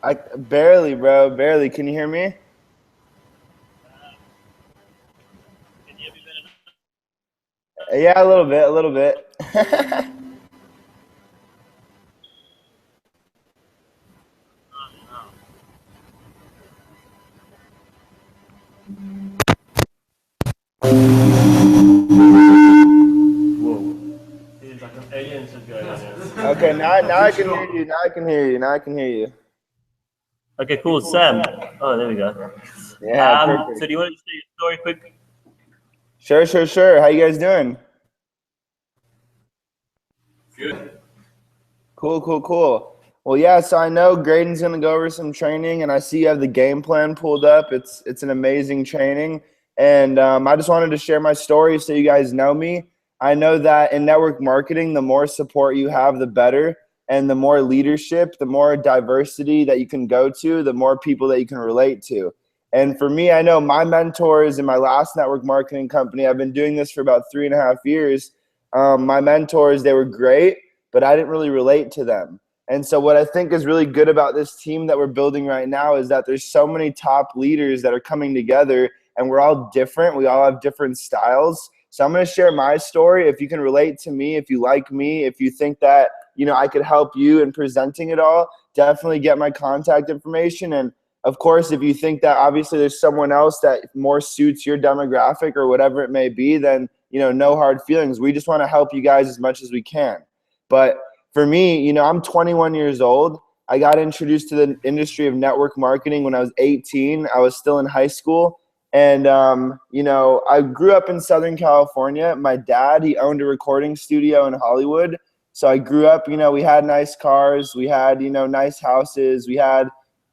I barely, bro, barely. Can you hear me? Yeah, a little bit, a little bit. Whoa. Seems like an alien should go on here. Okay, now I can hear you. Now I can hear you. Now I can hear you. Okay, cool. Sam. Oh, there we go. Yeah, So perfect. do you want to share your story quick? Sure, sure, sure. How you guys doing? Good. Cool, cool, cool. Well, yeah, so I know Graydon's gonna go over some training, and I see you have the game plan pulled up. It's an amazing training, and I just wanted to share my story so you guys know me. I know that in network marketing, the more support you have, the better, and the more leadership, the more diversity that you can go to, the more people that you can relate to. And for me, I know my mentors in my last network marketing company. I've been doing this for about 3.5 years. My mentors, they were great, but I didn't really relate to them. And so what I think is really good about this team that we're building right now is that there's so many top leaders that are coming together, and we're all different. We all have different styles. So I'm going to share my story. If you can relate to me, if you like me, if you think that, I could help you in presenting it all, definitely get my contact information. And of course, if you think that obviously there's someone else that more suits your demographic or whatever it may be, then, no hard feelings. We just want to help you guys as much as we can. But for me, I'm 21 years old. I got introduced to the industry of network marketing when I was 18. I was still in high school. And, I grew up in Southern California. My dad, he owned a recording studio in Hollywood. So I grew up, we had nice cars. We had, nice houses. We had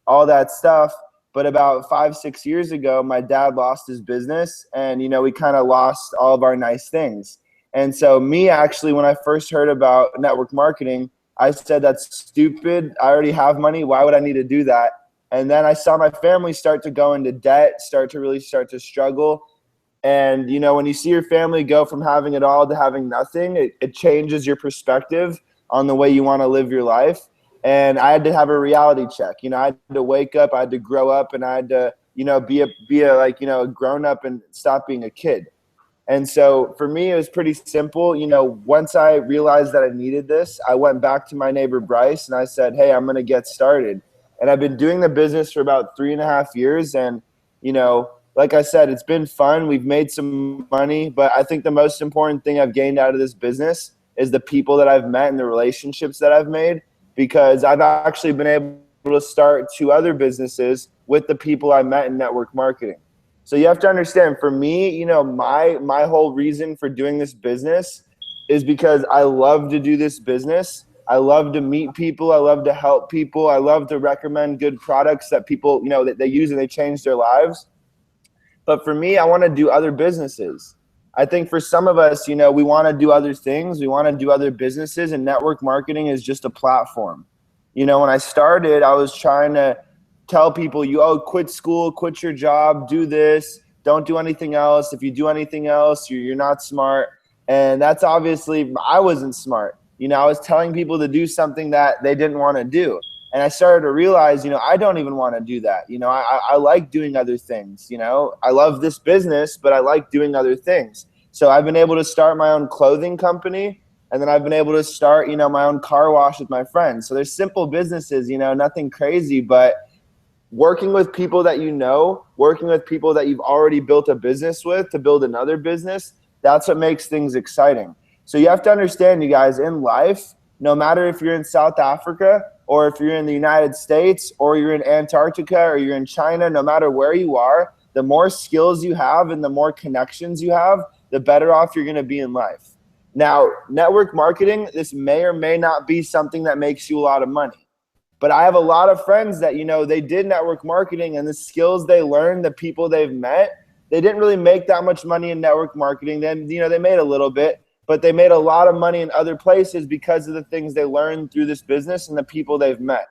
all that stuff. But about 5, 6 years ago, my dad lost his business, and, we kind of lost all of our nice things. And so me, actually, when I first heard about network marketing, I said, that's stupid. I already have money. Why would I need to do that? And then I saw my family start to go into debt, start to struggle. And, when you see your family go from having it all to having nothing, it changes your perspective on the way you want to live your life. And I had to have a reality check. I had to wake up, I had to grow up, and I had to, be a a grown up and stop being a kid. And so for me, it was pretty simple. Once I realized that I needed this, I went back to my neighbor Bryce and I said, hey, I'm going to get started. And I've been doing the business for about 3.5 years. And, like I said, it's been fun. We've made some money, but I think the most important thing I've gained out of this business is the people that I've met and the relationships that I've made, because I've actually been able to start 2 other businesses with the people I met in network marketing. So you have to understand, for me, my whole reason for doing this business is because I love to do this business. I love to meet people. I love to help people. I love to recommend good products that people, that they use and they change their lives. But for me, I want to do other businesses. I think for some of us, we want to do other things. We want to do other businesses, and network marketing is just a platform. When I started, I was trying to tell people, quit school, quit your job, do this, don't do anything else. If you do anything else, you're not smart. And that's obviously, I wasn't smart. I was telling people to do something that they didn't want to do. And I started to realize, I don't even want to do that. I like doing other things. I love this business, but I like doing other things. So I've been able to start my own clothing company, and then I've been able to start, my own car wash with my friends. So there's simple businesses, nothing crazy, but working with people that working with people that you've already built a business with to build another business, that's what makes things exciting. So you have to understand, you guys, in life, no matter if you're in South Africa or if you're in the United States or you're in Antarctica or you're in China, no matter where you are, the more skills you have and the more connections you have, the better off you're going to be in life. Now, network marketing, this may or may not be something that makes you a lot of money. But I have a lot of friends that, they did network marketing, and the skills they learned, the people they've met, they didn't really make that much money in network marketing. Then, they made a little bit, but they made a lot of money in other places because of the things they learned through this business and the people they've met.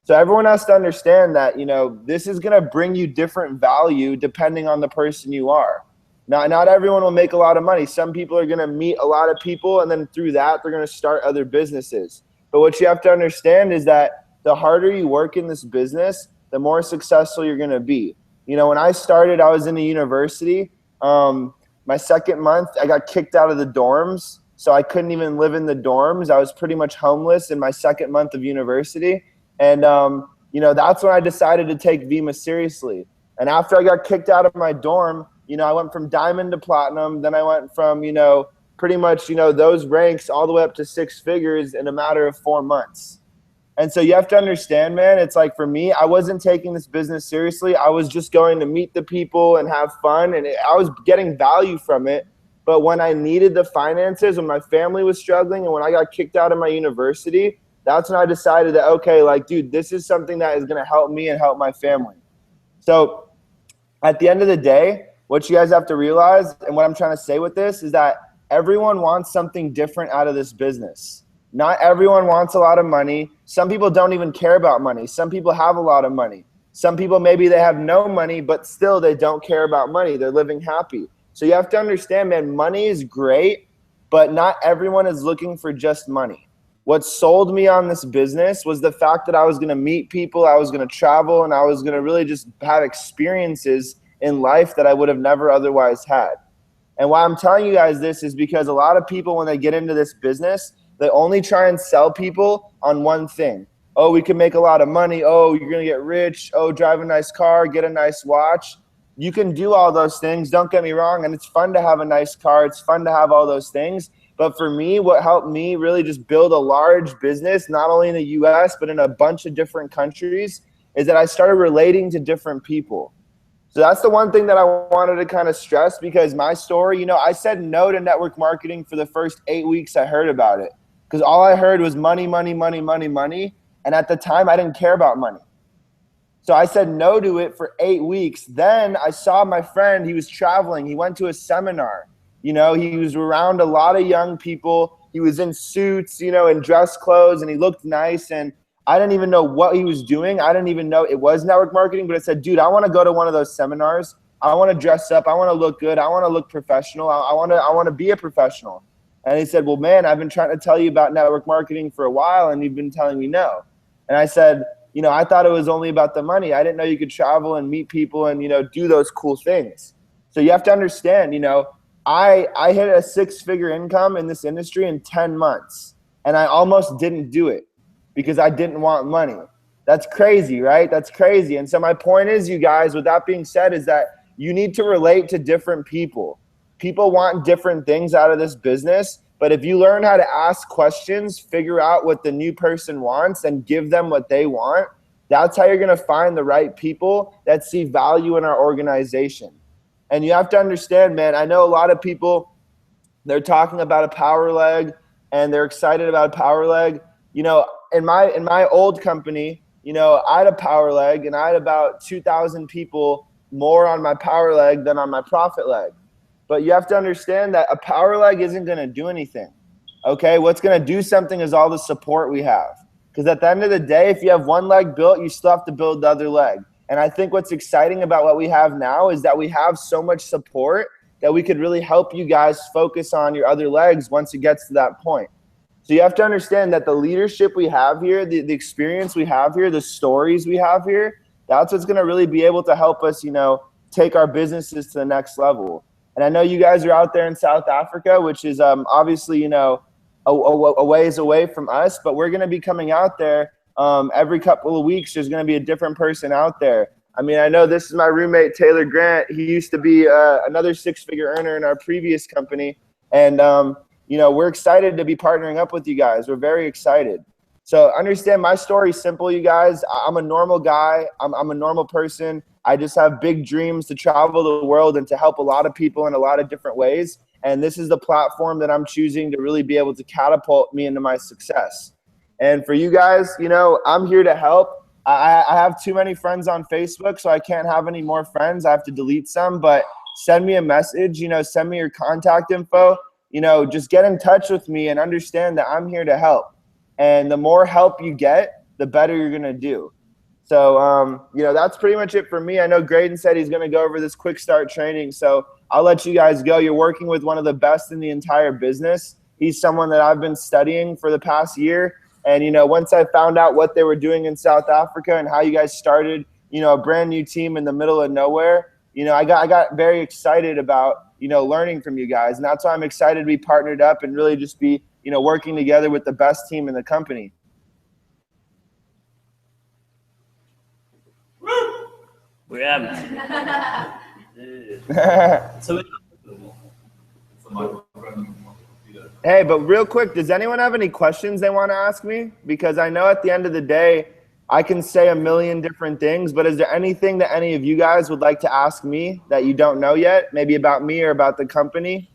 So everyone has to understand that, this is going to bring you different value depending on the person you are. Not everyone will make a lot of money. Some people are going to meet a lot of people, and then through that, they're going to start other businesses. But what you have to understand is that the harder you work in this business, the more successful you're going to be. When I started, I was in a university. My second month, I got kicked out of the dorms, so I couldn't even live in the dorms. I was pretty much homeless in my second month of university. And, that's when I decided to take VMA seriously. And after I got kicked out of my dorm, I went from diamond to platinum. Then I went from, pretty much, those ranks all the way up to 6 figures in a matter of 4 months. And so you have to understand, man, it's like for me, I wasn't taking this business seriously. I was just going to meet the people and have fun, and I was getting value from it. But when I needed the finances, when my family was struggling, and when I got kicked out of my university, that's when I decided that, okay, dude, this is something that is going to help me and help my family. So at the end of the day, what you guys have to realize, and what I'm trying to say with this, is that everyone wants something different out of this business. Not everyone wants a lot of money. Some people don't even care about money. Some people have a lot of money. Some people, maybe they have no money, but still they don't care about money. They're living happy. So you have to understand, man, money is great, but not everyone is looking for just money. What sold me on this business was the fact that I was going to meet people, I was going to travel, and I was going to really just have experiences in life that I would have never otherwise had. And why I'm telling you guys this is because a lot of people, when they get into this business, they only try and sell people on one thing. Oh, we can make a lot of money. Oh, you're going to get rich. Oh, drive a nice car, get a nice watch. You can do all those things. Don't get me wrong. And it's fun to have a nice car. It's fun to have all those things. But for me, what helped me really just build a large business, not only in the US, but in a bunch of different countries, is that I started relating to different people. So that's the one thing that I wanted to kind of stress, because my story, I said no to network marketing for the first 8 weeks I heard about it. Because all I heard was money, money, money, money, money. And at the time, I didn't care about money. So I said no to it for 8 weeks. Then I saw my friend, he was traveling. He went to a seminar. He was around a lot of young people. He was in suits, in dress clothes, and he looked nice. And I didn't even know what he was doing. I didn't even know it was network marketing, but I said, dude, I want to go to one of those seminars. I want to dress up. I want to look good. I want to look professional. I want to be a professional. And he said, well, man, I've been trying to tell you about network marketing for a while, and you've been telling me no. And I said, I thought it was only about the money. I didn't know you could travel and meet people and, do those cool things. So you have to understand, I hit a 6-figure income in this industry in 10 months, and I almost didn't do it because I didn't want money. That's crazy, right? That's crazy. And so my point is, you guys, with that being said, is that you need to relate to different people. People want different things out of this business, but if you learn how to ask questions, figure out what the new person wants, and give them what they want, that's how you're going to find the right people that see value in our organization. And you have to understand, man, I know a lot of people, they're talking about a power leg, and they're excited about a power leg. In my old company, I had a power leg, and I had about 2,000 people more on my power leg than on my profit leg. But you have to understand that a power leg isn't going to do anything, okay? What's going to do something is all the support we have. Because at the end of the day, if you have one leg built, you still have to build the other leg. And I think what's exciting about what we have now is that we have so much support that we could really help you guys focus on your other legs once it gets to that point. So you have to understand that the leadership we have here, the experience we have here, the stories we have here, that's what's going to really be able to help us, take our businesses to the next level. And I know you guys are out there in South Africa, which is obviously, a ways away from us, but we're going to be coming out there every couple of weeks. There's going to be a different person out there. I mean, I know this is my roommate, Taylor Grant. He used to be another 6-figure earner in our previous company. And, we're excited to be partnering up with you guys. We're very excited. So understand, my story is simple, you guys. I'm a normal guy. I'm a normal person. I just have big dreams to travel the world and to help a lot of people in a lot of different ways. And this is the platform that I'm choosing to really be able to catapult me into my success. And for you guys, you know, I'm here to help. I have too many friends on Facebook, so I can't have any more friends. I have to delete some, but send me a message, you know, send me your contact info, you know, just get in touch with me and understand that I'm here to help. And the more help you get, the better you're going to do. So, you know, that's pretty much it for me. I know Graydon said he's going to go over this quick start training, so I'll let you guys go. You're working with one of the best in the entire business. He's someone that I've been studying for the past year. And, you know, once I found out what they were doing in South Africa and how you guys started, you know, a brand new team in the middle of nowhere, you know, I got very excited about, you know, learning from you guys. And that's why I'm excited to be partnered up and really just be, you know, working together with the best team in the company. We am. So Hey, but real quick, does anyone have any questions they want to ask me? Because I know at the end of the day, I can say a million different things, but is there anything that any of you guys would like to ask me that you don't know yet? Maybe about me or about the company?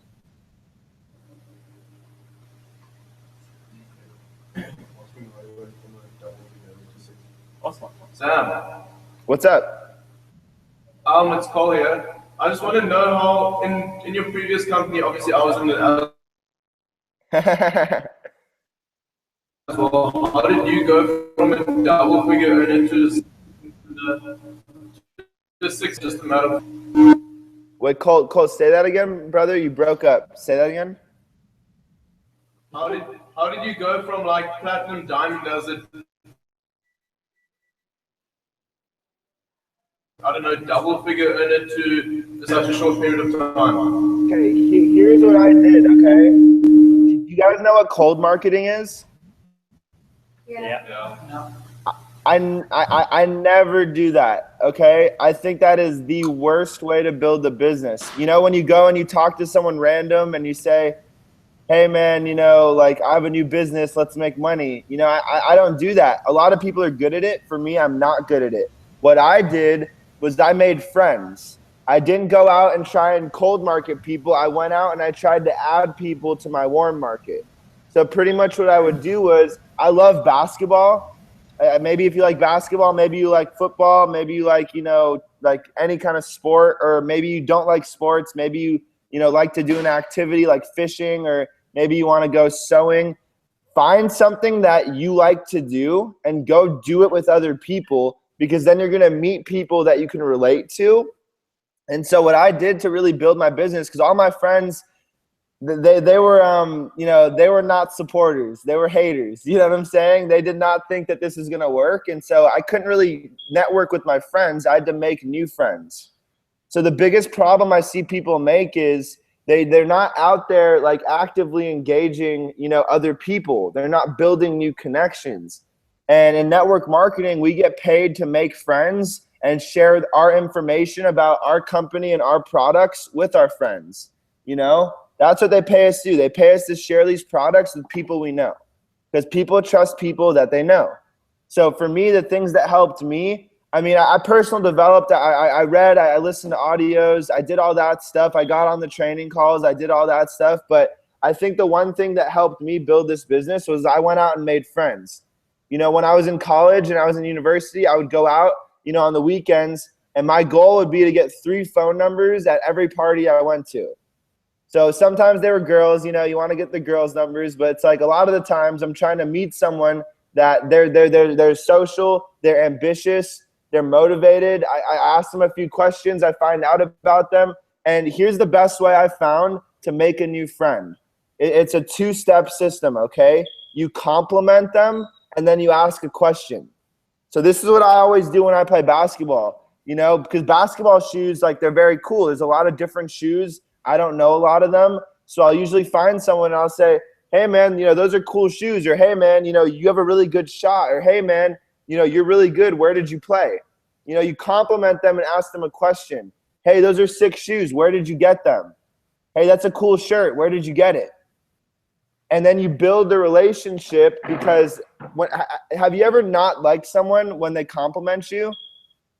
Sam. What's up? It's Cole here. I just want to know how, in your previous company, obviously I was in the well, how did you go from a double figure earner to the six, just a matter of... Wait, Cole, say that again, brother. You broke up. Say that again. How did you go from like platinum, diamond, as it, I don't know, double figure earner to such a short period of time? Okay, here's what I did, okay? You guys know what cold marketing is? yeah. I never do that, okay? I think that is the worst way to build a business. You know, when you go and you talk to someone random and you say, hey man, you know, like I have a new business, let's make money. You know, I don't do that. A lot of people are good at it. For me, I'm not good at it. What I did was I made friends. I didn't go out and try and cold market people. I went out and I tried to add people to my warm market. So pretty much what I would do was, I love basketball. Maybe if you like basketball, maybe you like football, maybe you like, you know, like any kind of sport, or maybe you don't like sports. Maybe you know, like to do an activity like fishing, or maybe you want to go sewing. Find something that you like to do and go do it with other people, because then you're going to meet people that you can relate to. And so what I did to really build my business, because all my friends, they were, you know, they were not supporters. They were haters. You know what I'm saying? They did not think that this is going to work. And so I couldn't really network with my friends. I had to make new friends. So the biggest problem I see people make is they're not out there like actively engaging, you know, other people. They're not building new connections. And in network marketing, we get paid to make friends and share our information about our company and our products with our friends. You know, that's what they pay us to do. They pay us to share these products with people we know, because people trust people that they know. So for me, the things that helped me, I mean, I personally developed, I read, I listened to audios, I did all that stuff. I got on the training calls, I did all that stuff. But I think the one thing that helped me build this business was I went out and made friends. You know, when I was in college and I was in university, I would go out, you know, on the weekends, and my goal would be to get 3 phone numbers at every party I went to. So sometimes they were girls, you know, you want to get the girls' numbers, but it's like a lot of the times I'm trying to meet someone that they're social, they're ambitious, they're motivated. I ask them a few questions, I find out about them, and here's the best way I found to make a new friend. It's a 2-step system, okay? You compliment them, and then you ask a question. So this is what I always do when I play basketball, you know, because basketball shoes, like, they're very cool. There's a lot of different shoes. I don't know a lot of them. So I'll usually find someone and I'll say, hey man, you know, those are cool shoes, or hey man, you know, you have a really good shot, or hey man, you know, you're really good. Where did you play? You know, you compliment them and ask them a question. Hey, those are sick shoes. Where did you get them? Hey, that's a cool shirt. Where did you get it? And then you build the relationship, because have you ever not liked someone when they compliment you?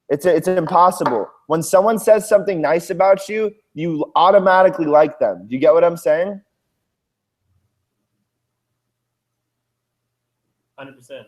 It's impossible. When someone says something nice about you, you automatically like them. Do you get what I'm saying? 100%.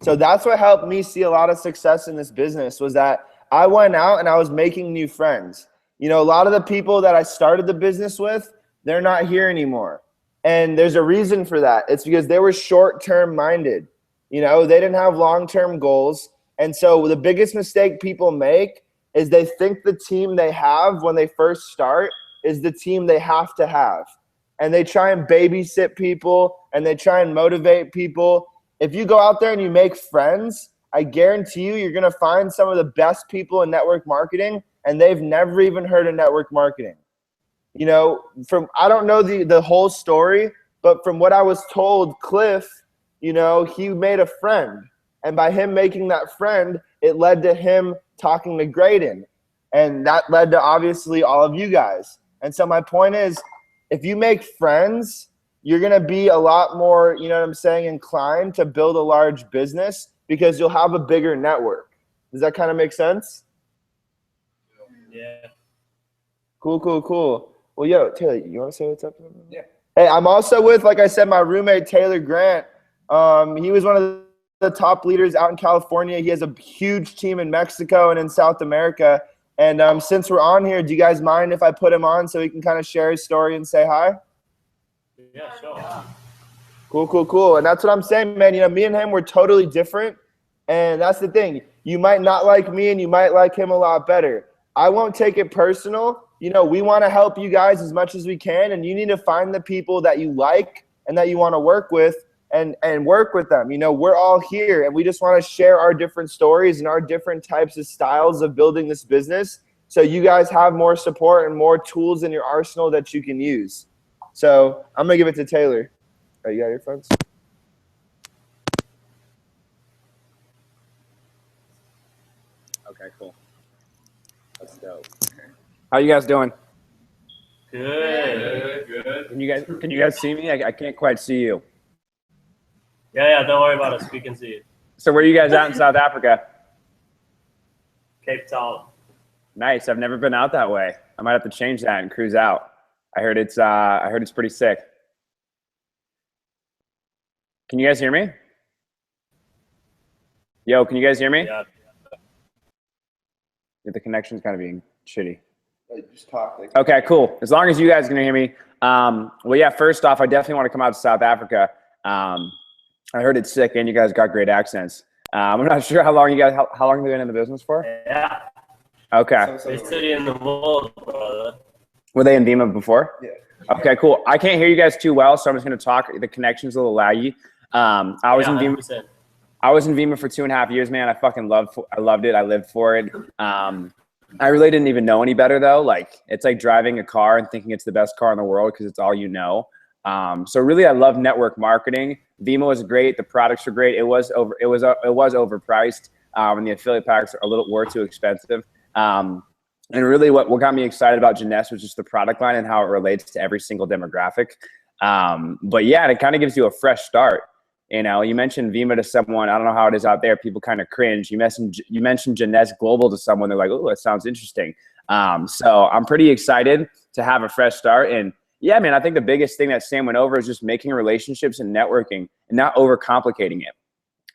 So that's what helped me see a lot of success in this business, was that I went out and I was making new friends. You know, a lot of the people that I started the business with, they're not here anymore. And there's a reason for that. It's because they were short-term minded. You know, they didn't have long-term goals. And so the biggest mistake people make is they think the team they have when they first start is the team they have to have. And they try and babysit people and they try and motivate people. If you go out there and you make friends, I guarantee you're going to find some of the best people in network marketing, and they've never even heard of network marketing. You know, I don't know the whole story, but from what I was told, Cliff, you know, he made a friend. And by him making that friend, it led to him talking to Graydon. And that led to obviously all of you guys. And so my point is, if you make friends, you're going to be a lot more, you know what I'm saying, inclined to build a large business because you'll have a bigger network. Does that kind of make sense? Yeah. Cool. Well, yo, Taylor, you want to say what's up? Yeah. Hey, I'm also with, like I said, my roommate, Taylor Grant. He was one of the top leaders out in California. He has a huge team in Mexico and in South America. And since we're on here, do you guys mind if I put him on so he can kind of share his story and say hi? Yeah, sure. Cool. And that's what I'm saying, man. You know, me and him, we're totally different. And that's the thing. You might not like me and you might like him a lot better. I won't take it personal. You know, we want to help you guys as much as we can. And you need to find the people that you like and that you want to work with and work with them. You know, we're all here and we just want to share our different stories and our different types of styles of building this business. So you guys have more support and more tools in your arsenal that you can use. So I'm going to give it to Taylor. Oh, you got your phones? Okay, cool. That's dope. How you guys doing? Good. Can you guys see me? I can't quite see you. Yeah, don't worry about us. We can see it. So where are you guys at in South Africa? Cape Town. Nice. I've never been out that way. I might have to change that and cruise out. I heard it's pretty sick. Can you guys hear me? Yo, can you guys hear me? Yeah. The connection's kind of being shitty. Just talk. Okay, cool. As long as you guys can hear me. Well, yeah, first off, I definitely want to come out to South Africa. I heard it's sick and you guys got great accents. I'm not sure how long how long have you been in the business for? Yeah. Okay. Best city in the world, brother. Were they in Vima before? Yeah. Okay, cool. I can't hear you guys too well, so I'm just going to talk. The connection's a little laggy. I was in Vima. 100%. I was in Vima for 2.5 years, man. I loved it. I lived for it. I really didn't even know any better though. Like it's like driving a car and thinking it's the best car in the world because it's all you know. So really, I love network marketing. Vima was great. The products were great. It was overpriced, and the affiliate packs were too expensive. And really, what got me excited about Jeunesse was just the product line and how it relates to every single demographic. But yeah, it kind of gives you a fresh start. You know, you mentioned Vima to someone. I don't know how it is out there. People kind of cringe. You mentioned Jeunesse Global to someone. They're like, oh, that sounds interesting. So I'm pretty excited to have a fresh start. And yeah, man, I think the biggest thing that Sam went over is just making relationships and networking and not overcomplicating it.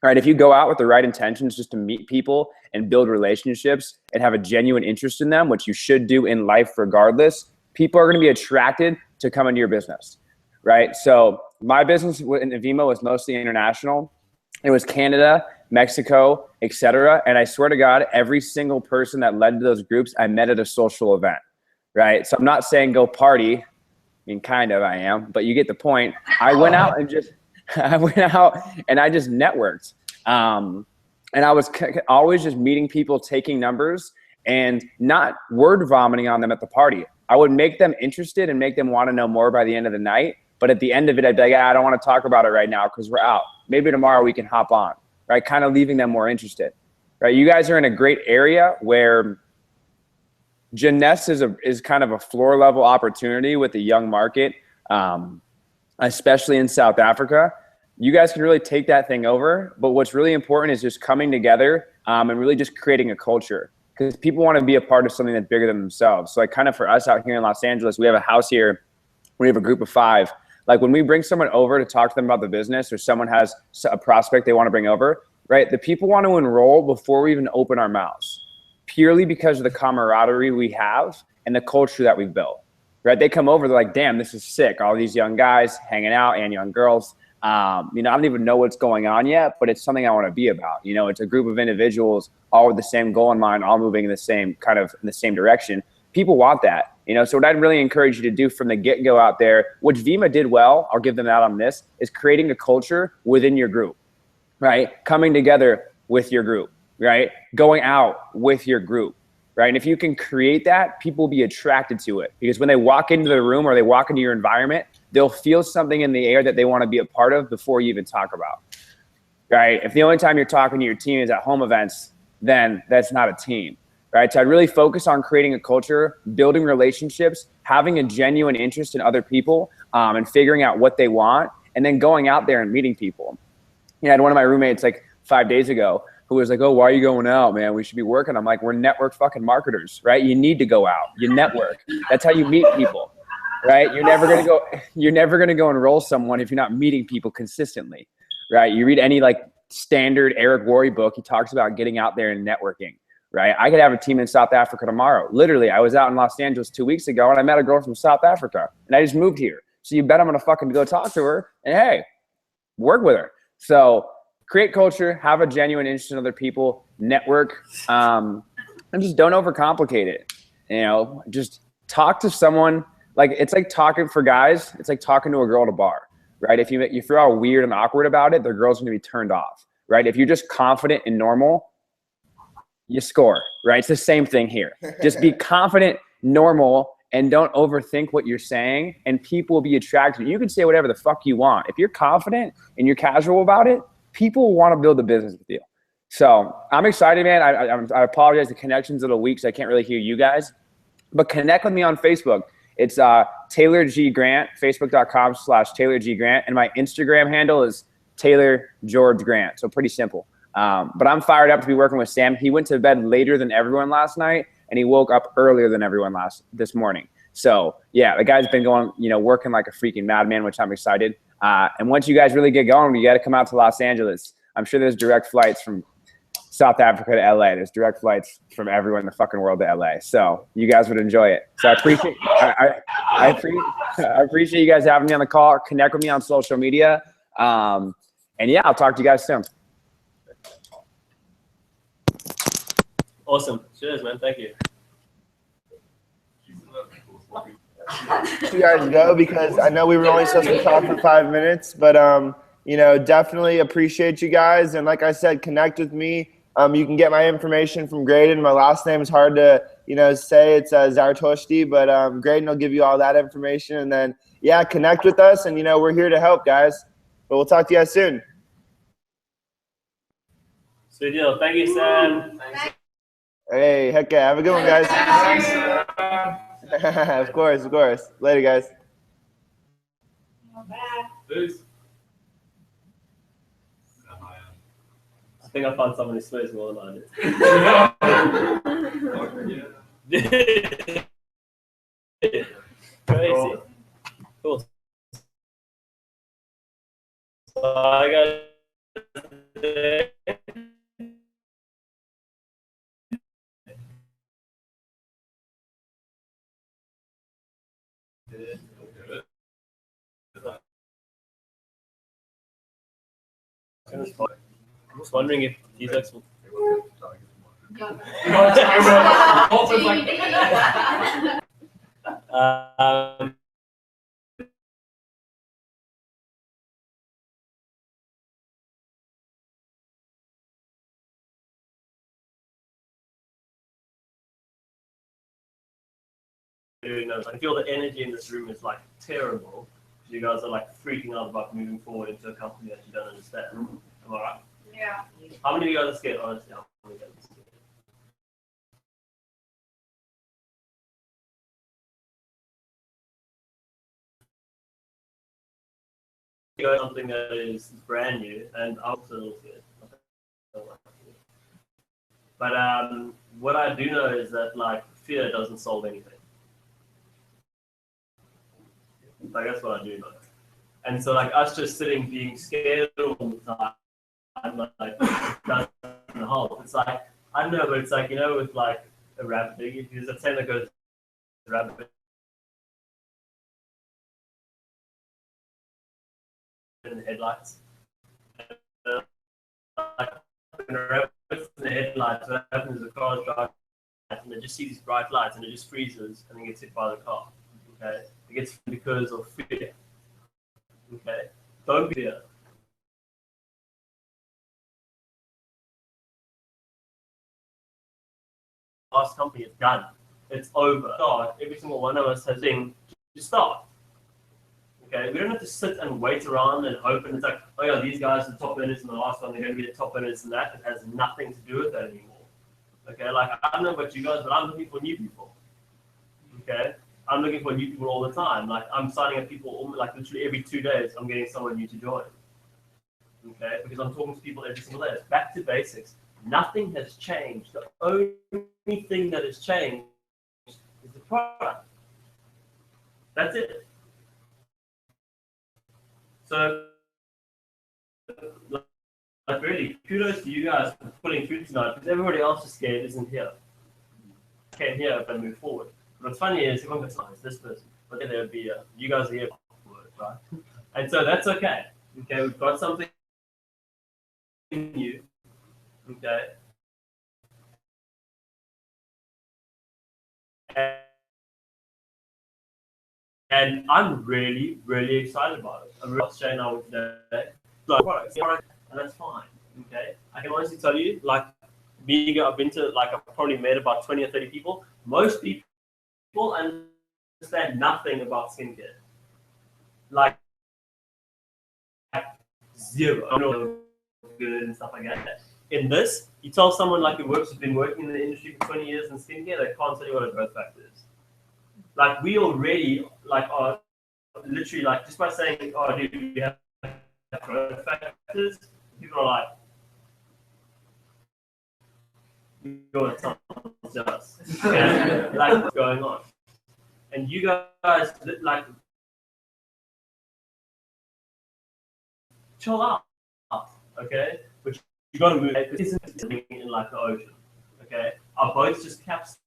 All right, if you go out with the right intentions just to meet people and build relationships and have a genuine interest in them, which you should do in life regardless, people are going to be attracted to come into your business, right? So my business in Vima was mostly international. It was Canada, Mexico, etc. And I swear to God, every single person that led to those groups, I met at a social event, right? So I'm not saying go party. I mean, kind of I am, but you get the point. I went out and I just networked. And I was always just meeting people, taking numbers and not word vomiting on them at the party. I would make them interested and make them want to know more by the end of the night. But at the end of it, I'd be like, I don't want to talk about it right now because we're out. Maybe tomorrow we can hop on, right? Kind of leaving them more interested, right? You guys are in a great area where Jeunesse is kind of a floor level opportunity with the young market, especially in South Africa. You guys can really take that thing over. But what's really important is just coming together, and really just creating a culture, because people want to be a part of something that's bigger than themselves. So like kind of for us out here in Los Angeles, we have a house here. We have a group of 5. Like when we bring someone over to talk to them about the business, or someone has a prospect they want to bring over, right? The people want to enroll before we even open our mouths, purely because of the camaraderie we have and the culture that we've built, right? They come over, they're like, damn, this is sick. All these young guys hanging out and young girls. I don't even know what's going on yet, but it's something I want to be about. It's a group of individuals all with the same goal in mind, all moving in the same direction. People want that. So what I'd really encourage you to do from the get-go out there, which Vima did well, I'll give them that on this, is creating a culture within your group, right? Coming together with your group, right? Going out with your group, right? And if you can create that, people will be attracted to it, because when they walk into the room or they walk into your environment, they'll feel something in the air that they want to be a part of before you even talk about, right? If the only time you're talking to your team is at home events, then that's not a team. Right? So I'd really focus on creating a culture, building relationships, having a genuine interest in other people, and figuring out what they want, and then going out there and meeting people. I had one of my roommates like 5 days ago who was like, oh, why are you going out, man? We should be working. I'm like, we're network fucking marketers, right? You need to go out. You network. That's how you meet people, right? You're never gonna go enroll someone if you're not meeting people consistently, right? You read any like standard Eric Worre book, he talks about getting out there and networking. Right? I could have a team in South Africa tomorrow. Literally, I was out in Los Angeles 2 weeks ago, and I met a girl from South Africa, and I just moved here. So you bet I'm going to fucking go talk to her and, hey, work with her. So create culture, have a genuine interest in other people, network, and just don't overcomplicate it. Just talk to someone. Like, it's like talking for guys. It's like talking to a girl at a bar, right? If you feel all weird and awkward about it, the girl's going to be turned off, right? If you're just confident and normal, you score, right? It's the same thing here. Just be confident, normal, and don't overthink what you're saying, and people will be attracted. You can say whatever the fuck you want. If you're confident and you're casual about it, people will want to build a business with you. So I'm excited, man. I apologize. The connection's a little weak, so I can't really hear you guys. But connect with me on Facebook. It's Taylor G Grant, facebook.com/Taylor G Grant. And my Instagram handle is Taylor George Grant. So pretty simple. But I'm fired up to be working with Sam. He went to bed later than everyone last night, and he woke up earlier than everyone this morning. So yeah, the guy's been going, working like a freaking madman, which I'm excited. And once you guys really get going, you got to come out to Los Angeles. I'm sure there's direct flights from South Africa to LA. There's direct flights from everywhere in the fucking world to LA. So you guys would enjoy it. So I appreciate you guys having me on the call. Connect with me on social media. And yeah, I'll talk to you guys soon. Awesome. Cheers, man. Thank you. You guys go, because I know we were only supposed to talk for 5 minutes, but definitely appreciate you guys. And like I said, connect with me. You can get my information from Graydon. My last name is hard to say. It's Zartoshti, but Graydon will give you all that information. And then yeah, connect with us, and we're here to help, guys. But we'll talk to you guys soon. Sweet deal. Thank you, Sam. Hey, heck yeah. Have a good one, guys. Of course. Later, guys. Peace. I think I found someone who swears more than I do. Crazy. Cool. So I got I'm just wondering if these guys will. I feel the energy in this room is like terrible. You guys are like freaking out about moving forward into a company that you don't understand. Am I right? Yeah. How many of you guys are scared? Honestly, how many of you guys are scared? Something that is brand new, and I'm also a little scared. But what I do know is that like fear doesn't solve anything. Like that's what I do know. And so like us just sitting being scared all the time, like doesn't help. It's like I don't know, but it's like with like a rabbit. There's a saying that goes rabbit in the headlights. Like when a rabbit's in the headlights, what happens is the car's driving and they just see these bright lights and it just freezes and then gets hit by the car. Okay, it gets because of fear. Okay, don't be fear. Last company is done. It's over. Start. Every single one of us has thing to start. Okay, we don't have to sit and wait around and hope. And it's like, oh yeah, these guys are the top earners in the last one. They're going to be the top earners in that. It has nothing to do with that anymore. Okay, like I don't know about you guys, but I'm looking for new people. Okay, I'm looking for new people all the time. Like I'm signing up people like literally every 2 days. I'm getting someone new to join. Okay, because I'm talking to people every single day. It's back to basics. Nothing has changed. The only thing that has changed is the product. That's it. So, like really, kudos to you guys for pulling through tonight because everybody else is scared isn't here. Came here and move forward. But what's funny is everyone gets like this person, but then there would be you guys are here for work, right? And so that's okay. Okay, we've got something new. Okay. And I'm really, really excited about it. I'm really sharing now with today. And that's fine. Okay. I can honestly tell you, like being I've been to I've probably met about 20 or 30 people. Most people understand nothing about skincare. Like zero. I know good and stuff like that. In this, you tell someone like who's been working in the industry for 20 years in skincare, they can't tell you what a growth factor is. Like we already are literally just by saying, oh dude, we have growth factors, people are like, you're just like what's going on. And you guys chill out, okay? But you gotta move. It isn't in the ocean, okay? Our boat's just capsized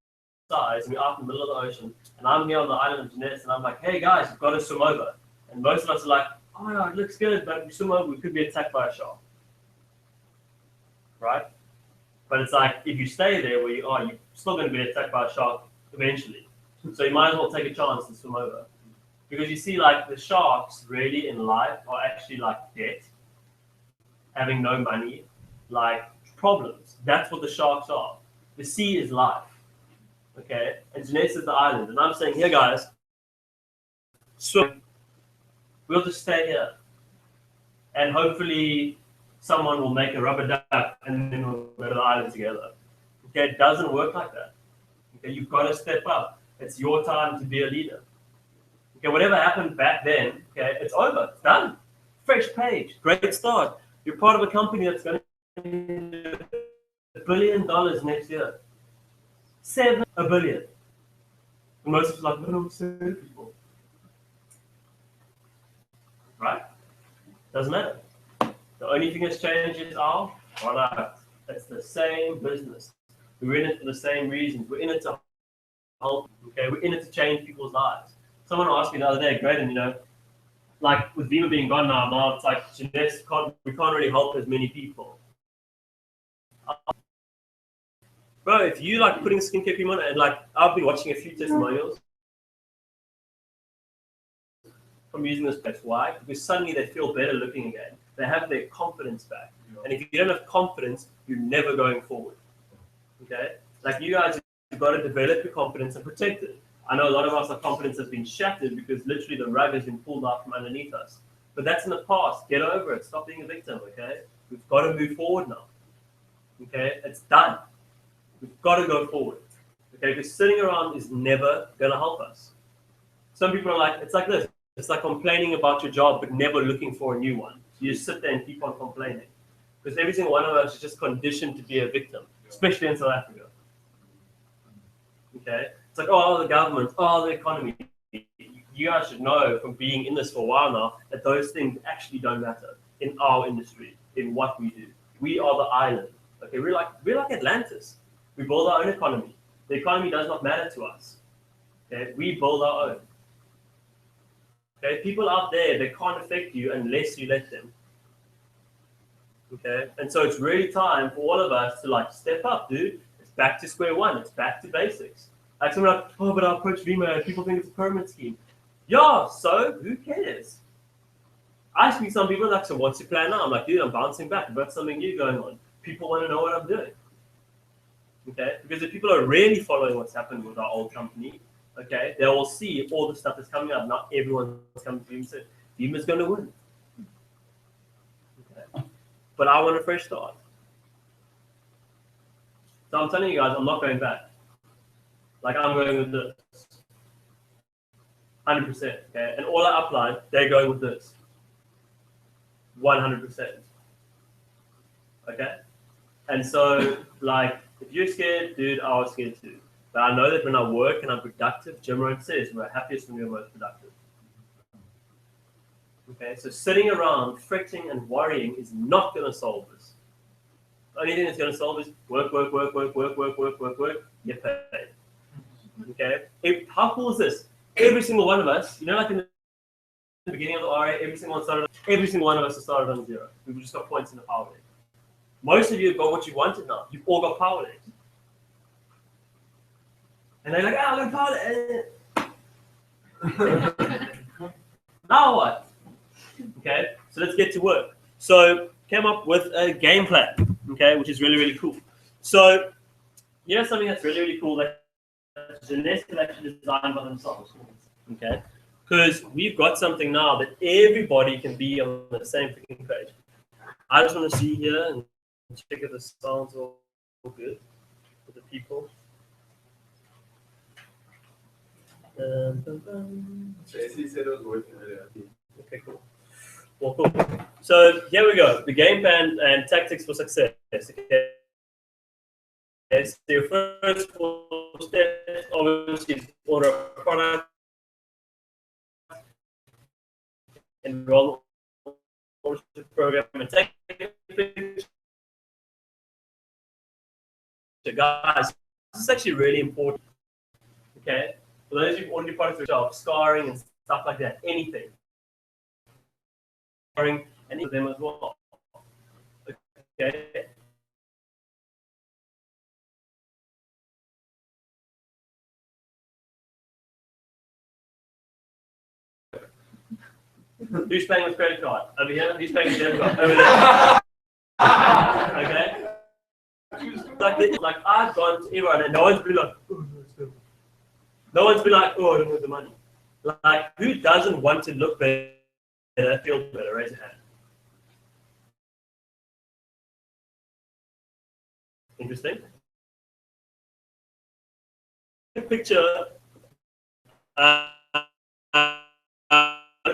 and we're out in the middle of the ocean. And I'm here on the island of Jeunesse and I'm like, hey guys, we've got to swim over. And most of us are like, oh yeah, it looks good, but if we swim over, we could be attacked by a shark. Right? But it's like, if you stay there where you are, you're still going to be attacked by a shark eventually. So you might as well take a chance and swim over. Because you see, the sharks really in life are actually debt, having no money, problems. That's what the sharks are. The sea is life. Okay? And Jeunesse is the island. And I'm saying, here guys, swim. We'll just stay here. And hopefully someone will make a rubber duck and then we'll go to the island together. Okay? It doesn't work like that. Okay? You've got to step up. It's your time to be a leader. Okay, whatever happened back then, okay, it's over. It's done. Fresh page. Great start. You're part of a company that's going to $1 billion next year. $7 billion. And most of us are like, no, I'm people. Right? Doesn't matter. The only thing that's changed is our product. It's the same business. We're in it for the same reasons. We're in it to help. Okay, we're in it to change people's lives. Someone asked me the other day, Graydon, with Vima being gone now it's like Jeunesse we can't really help as many people. Bro, if you putting skincare cream on and I've been watching a few testimonials from using this place. Why? Because suddenly they feel better looking again. They have their confidence back. Yeah. And if you don't have confidence, you're never going forward. Okay? You guys have got to develop your confidence and protect it. I know a lot of us, our confidence has been shattered because literally the rug has been pulled out from underneath us. But that's in the past. Get over it. Stop being a victim, okay? We've got to move forward now. Okay? It's done. We've got to go forward. Okay? Because sitting around is never going to help us. Some people are like, it's like this. It's like complaining about your job but never looking for a new one. So you just sit there and keep on complaining. Because every single one of us is just conditioned to be a victim. especially in South Africa. Okay, it's like, oh, the government, oh, the economy. You guys should know from being in this for a while now that those things actually don't matter in our industry, in what we do. We are the island. Okay, we're like Atlantis. We build our own economy. The economy does not matter to us. Okay, we build our own. Okay, people out there, they can't affect you unless you let them. Okay, and so it's really time for all of us to like step up, dude. It's back to square one. It's back to basics. Like someone like, oh, but our approach VMA, people think it's a pyramid scheme. Yeah, so who cares? I speak to some people like, so what's your plan now? I'm like, dude, I'm bouncing back. I've got something new going on. People want to know what I'm doing. Okay, because if people are really following what's happened with our old company, okay, they will see all the stuff that's coming up. Not everyone's coming to Veeam and say, Veeam is going to win. Okay. But I want a fresh start. So I'm telling you guys, I'm not going back. Like, I'm going with this. 100%. Okay, and all our upline, they're going with this. 100%. Okay, and so like, if you're scared, dude, I was scared too. But I know that when I work and I'm productive, Jim Rohn says we're happiest when we're most productive. Okay, so sitting around fretting and worrying is not going to solve this. The only thing that's going to solve is work, get paid. Okay, how cool is this? Every single one of us, you know, like in the beginning of the RA, every single one of us has started on 0. We've just got points in the power deck. Most of you have got what you wanted now. You've all got power decks. And they're like, oh, I'm going to power deck. Now what? Okay, so let's get to work. So came up with a game plan, okay, which is really, really cool. So here's something that's really, really cool that Jeunesse can actually design by themselves, okay? Because we've got something now that everybody can be on the same freaking page. I just want to see here and check if the sounds all good for the people. JC said it was working earlier. Okay, cool. Well, cool. So here we go. The game plan and tactics for success. Okay. So your first 4 steps, obviously, is order a product, enroll the program, and take a picture. Guys, this is actually really important. Okay, for those who've already products themselves, scarring and stuff like that, anything. Scarring and of them as well. Okay. Who's paying with credit card? Over here. Who's paying with debit card? Over there. Okay. Like I've gone to everyone and no one's been like, oh, no one's been like, oh, I don't want the money. Like, who doesn't want to look better, feel better? Raise your hand. Interesting. Picture.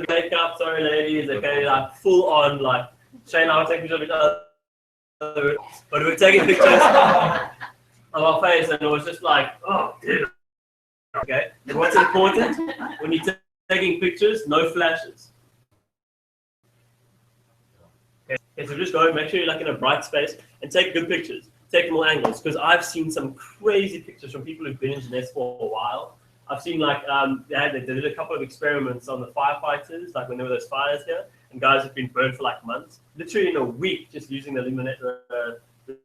Makeup, sorry ladies, okay, like full on, like Shane and I were taking pictures of each other, but we were taking pictures of our face and it was just like, oh dude. Okay, and what's important when you're taking pictures? No flashes. Okay, so just go, make sure you're like in a bright space and take good pictures, take them all angles, because I've seen some crazy pictures from people who've been in Jeunesse for a while. I've seen like they did a couple of experiments on the firefighters, like when there were those fires here, and guys have been burned for like months. Literally in a week, just using the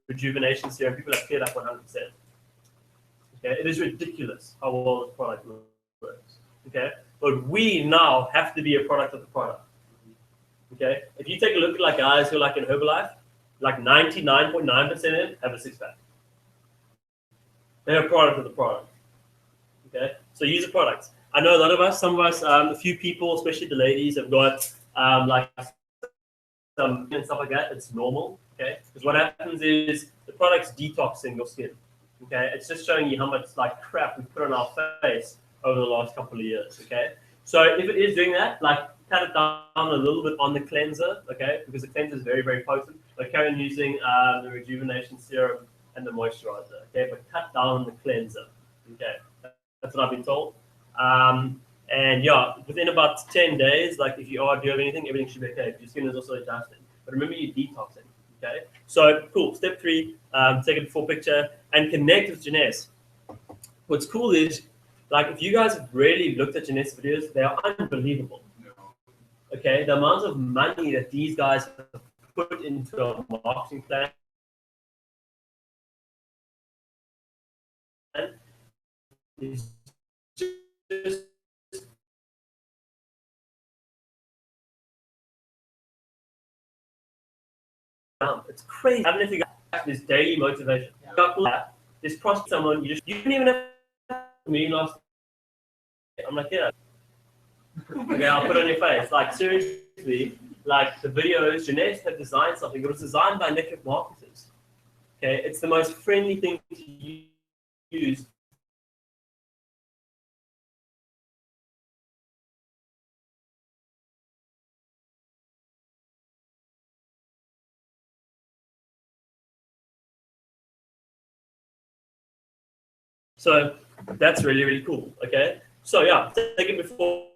rejuvenation serum, people have cleared up 100%. Okay, it is ridiculous how well the product works. Okay, but we now have to be a product of the product. Okay, if you take a look at like guys who are like in Herbalife, like 99.9% of them have a 6-pack. They're a product of the product. Okay, so use the products. I know a lot of us, some of us, a few people, especially the ladies, have got like some and stuff like that. It's normal, okay? Because what happens is the product's detoxing your skin. Okay, it's just showing you how much like crap we put on our face over the last couple of years. Okay, so if it is doing that, like cut it down a little bit on the cleanser. Okay, because the cleanser is very, very potent. But carry on using the rejuvenation serum and the moisturizer. Okay, but cut down the cleanser. Okay, that's what I've been told. And yeah, within about 10 days, like if you are doing anything, everything should be okay. Your skin is also adjusting. But remember, you're detoxing. Okay, so cool. Step 3, take a before picture and connect with Jeunesse. What's cool is, like, if you guys have really looked at Jeunesse videos, they are unbelievable. Okay, the amount of money that these guys have put into a marketing plan is just it's crazy. I don't know if you guys have this daily motivation. This prospect someone you didn't even have me last. I'm like, yeah. Okay, I'll put it on your face. Like, seriously, like the videos, Jeunesse have designed something. It was designed by network marketers. Okay, it's the most friendly thing to use. So that's really, really cool. Okay, so yeah, take it before.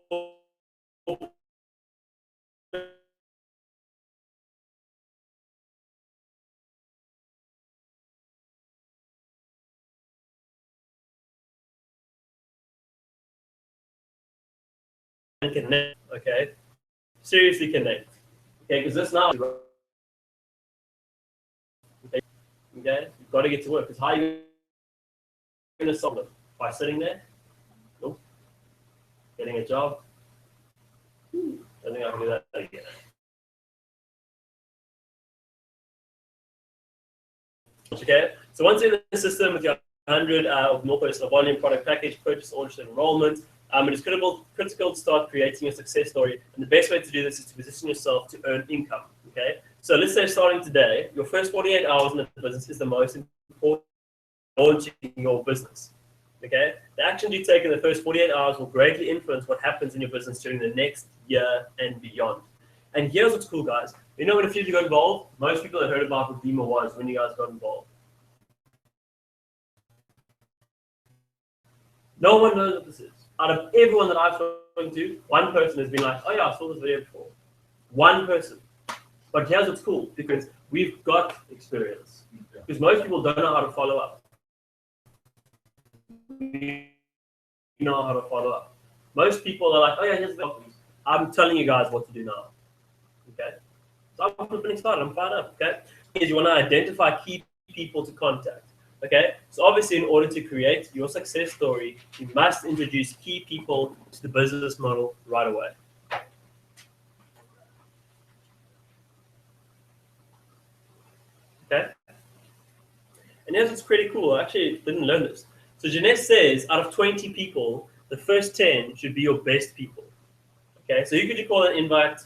And connect, okay? Seriously connect. Okay, because this now, okay, you've got to get to work. Because how are you going to solve it? By sitting there? Nope. Getting a job? I don't think I can do that again. Okay, so once you're in the system with your 100 or more personal volume product package, purchase order, and enrollment, it is critical to start creating a success story. And the best way to do this is to position yourself to earn income. Okay, so let's say starting today, your first 48 hours in the business is the most important launching your business. Okay, the actions you take in the first 48 hours will greatly influence what happens in your business during the next year and beyond. And here's what's cool, guys. You know when a few of you got involved? Most people have heard about what Beamer was when you guys got involved. No one knows what this is. Out of everyone that I've spoken to, one person has been like, oh yeah, I saw this video before. One person. But here's what's cool, because we've got experience. Because most people don't know how to follow up. We know how to follow up. Most people are like, oh yeah, here's the options. I'm telling you guys what to do now. Okay? So I'm flipping started. I'm fired up. Okay? Is you want to identify key people to contact. Okay? So obviously, in order to create your success story, you must introduce key people to the business model right away. Okay? And here's what's pretty cool. I actually didn't learn this. So Jeunesse says out of 20 people, the first 10 should be your best people. Okay? So who could you call an invite?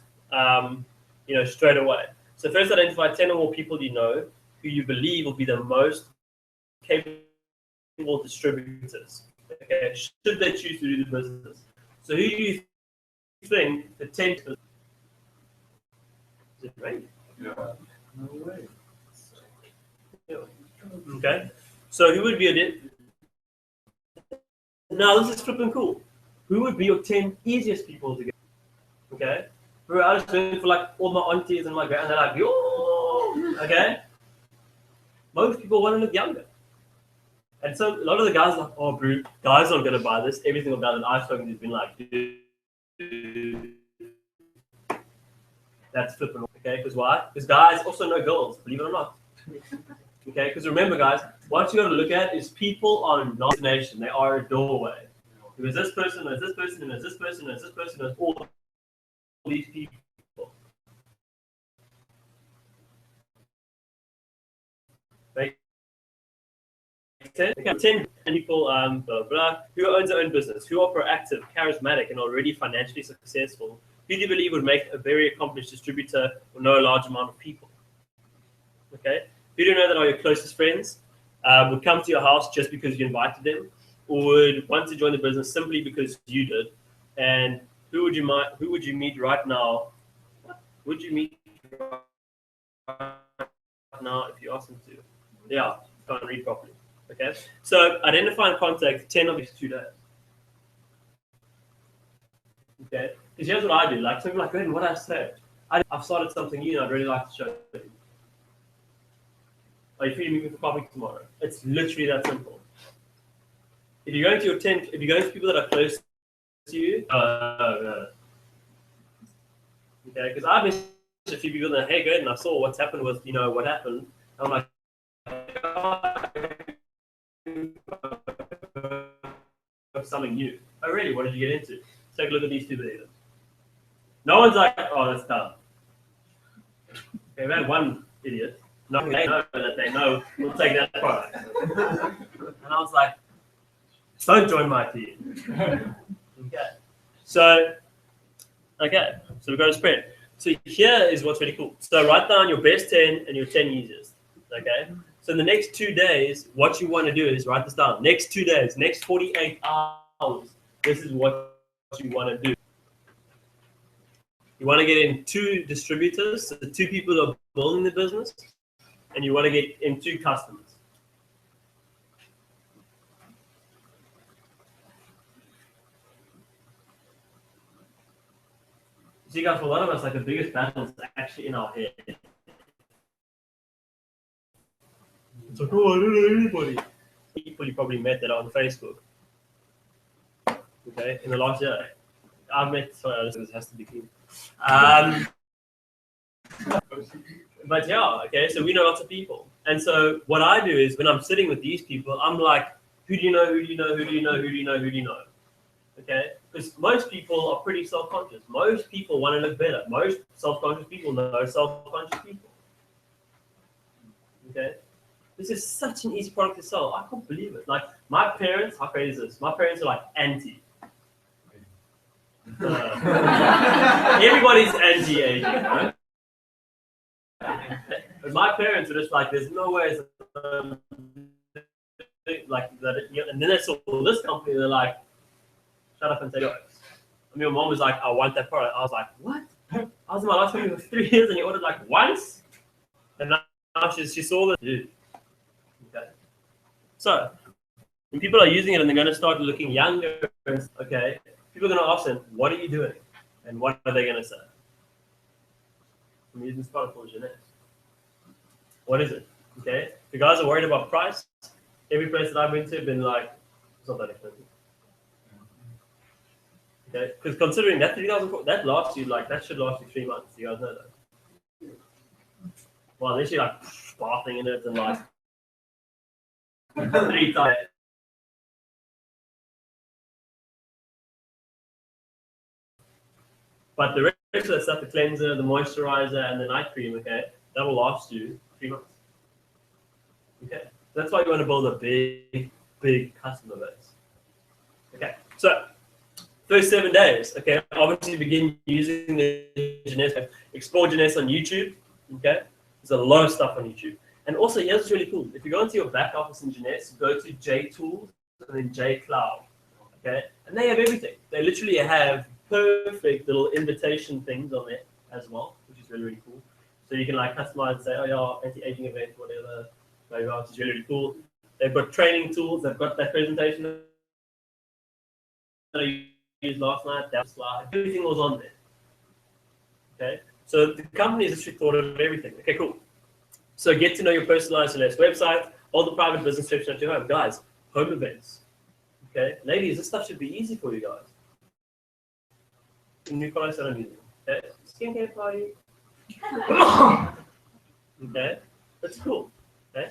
Straight away. So first identify 10 or more people you know who you believe will be the most capable distributors. Okay, should they choose to do the business. So who do you think the 10 is it right? Yeah. No way. Yeah. Okay. So who would be now this is flipping cool. Who would be your 10 easiest people to get? Okay? I was doing for like all my aunties and my grand, and they're like, yo, okay? Most people want to look younger. And so a lot of the guys are like, oh, bro, guys aren't going to buy this. Every single guy that I've spoken to has been like, dude, that's flipping, okay? Because why? Because guys also know girls, believe it or not. Okay? Because remember, guys, what you got to look at is people are not a destination. They are a doorway. Because this person, there's this person, and there's this person, and there's this person, there's all these people. Right? 10 people blah, blah, who owns their own business, who are proactive, charismatic, and already financially successful, who do you believe would make a very accomplished distributor or know a large amount of people? Okay? Who do you know that are your closest friends, would come to your house just because you invited them, or would want to join the business simply because you did? And who would you meet right now? Would you meet right now if you asked them to? Yeah. can't read properly. Okay, so identify and contact 10 of these 2 days. Okay, because here's what I do. Like, some people are like, Gordon, what I say? I've started something new and I'd really like to show you. Are you feeding me for coffee tomorrow? It's literally that simple. If you're going to your tent, if you're going to people that are close to you, okay, because I've messaged a few people that, hey, good, and I saw what's happened with, what happened. I'm like, something new. Oh, really? What did you get into? Take a look at these 2 videos. No one's like, oh, that's dumb. Okay, we had one idiot. No, they know that they know we'll take that product. And I was like, don't join my team. Okay. So we've got to spread. So here is what's really cool. So write down your best 10 and your 10 easiest. Okay. So in the next 2 days, what you want to do is write this down. Next 2 days, next 48 hours, this is what you want to do. You want to get in 2 distributors, so the 2 people who are building the business, and you want to get in 2 customers. See, guys, for a lot of us, like the biggest battle is actually in our head. It's like, oh, I don't know anybody. People you probably met that are on Facebook. Okay, in the last year, I've met. Sorry, this has to be clean. But yeah, okay, so we know lots of people. And so what I do is when I'm sitting with these people, I'm like, who do you know, who do you know, who do you know, who do you know, who do you know? Okay? Because most people are pretty self-conscious. Most people want to look better. Most self-conscious people know self-conscious people. Okay? This is such an easy product to sell. I can't believe it. Like, my parents, how crazy is this? My parents are like anti. Everybody's anti-aging, right? But my parents were just like, there's no way, like that. And then they saw this company, they're like, shut up and take it. I mean, my mom was like, I want that product. I was like, what? I was in my last company for 3 years and you ordered like once? And now she saw this. Dude. Okay. So, when people are using it and they're going to start looking younger, okay, people are going to ask them, what are you doing? And what are they going to say? I'm using this product called Jeunesse. What is it? Okay. If you guys are worried about price, every place that I've been to have been like, it's not that expensive. Okay, because considering that 3,000, that lasts you like, that should last you 3 months. You guys know that. Well, unless you're like bathing in it and like 3 times. But the rest of the stuff, the cleanser, the moisturizer, and the night cream, okay, that will last you 3 months. Okay, that's why you want to build a big customer base. Okay, so first 7 days, okay, obviously begin using the Jeunesse, explore Jeunesse on YouTube, okay? There's a lot of stuff on YouTube. And also, here's what's really cool. If you go into your back office in Jeunesse, go to J Tools and then J Cloud, okay? And they have everything. They literally have perfect little invitation things on there as well, which is really, really cool. So you can like customize and say, oh yeah, anti-aging event, whatever, which is really, really cool. They've got training tools. They've got that presentation that I used last night, that slide, everything was on there. Okay, so the company has actually thought of everything. Okay, cool. So get to know your personalized Jeunesse website, all the private business trips at your home. Guys, home events. Okay, ladies, this stuff should be easy for you guys. New products that I'm using. Okay, skincare party. Okay, that's cool. Okay.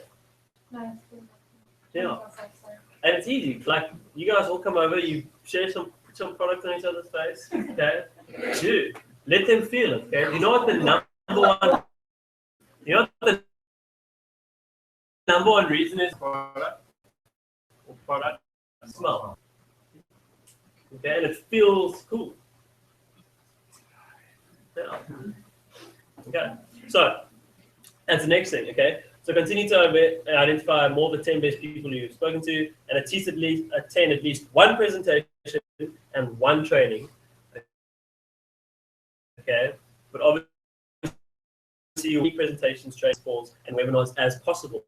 Yeah. And it's easy. Like, you guys all come over, you share some product on each other's face. Okay? Dude, let them feel it. Okay? You know what the number one reason is product smell. Okay, and it feels cool. Yeah. Okay. So that's the next thing, okay? So continue to identify more of the 10 best people you've spoken to and attend at least one presentation and one training. Okay? But obviously you need presentations, training calls, and webinars as possible.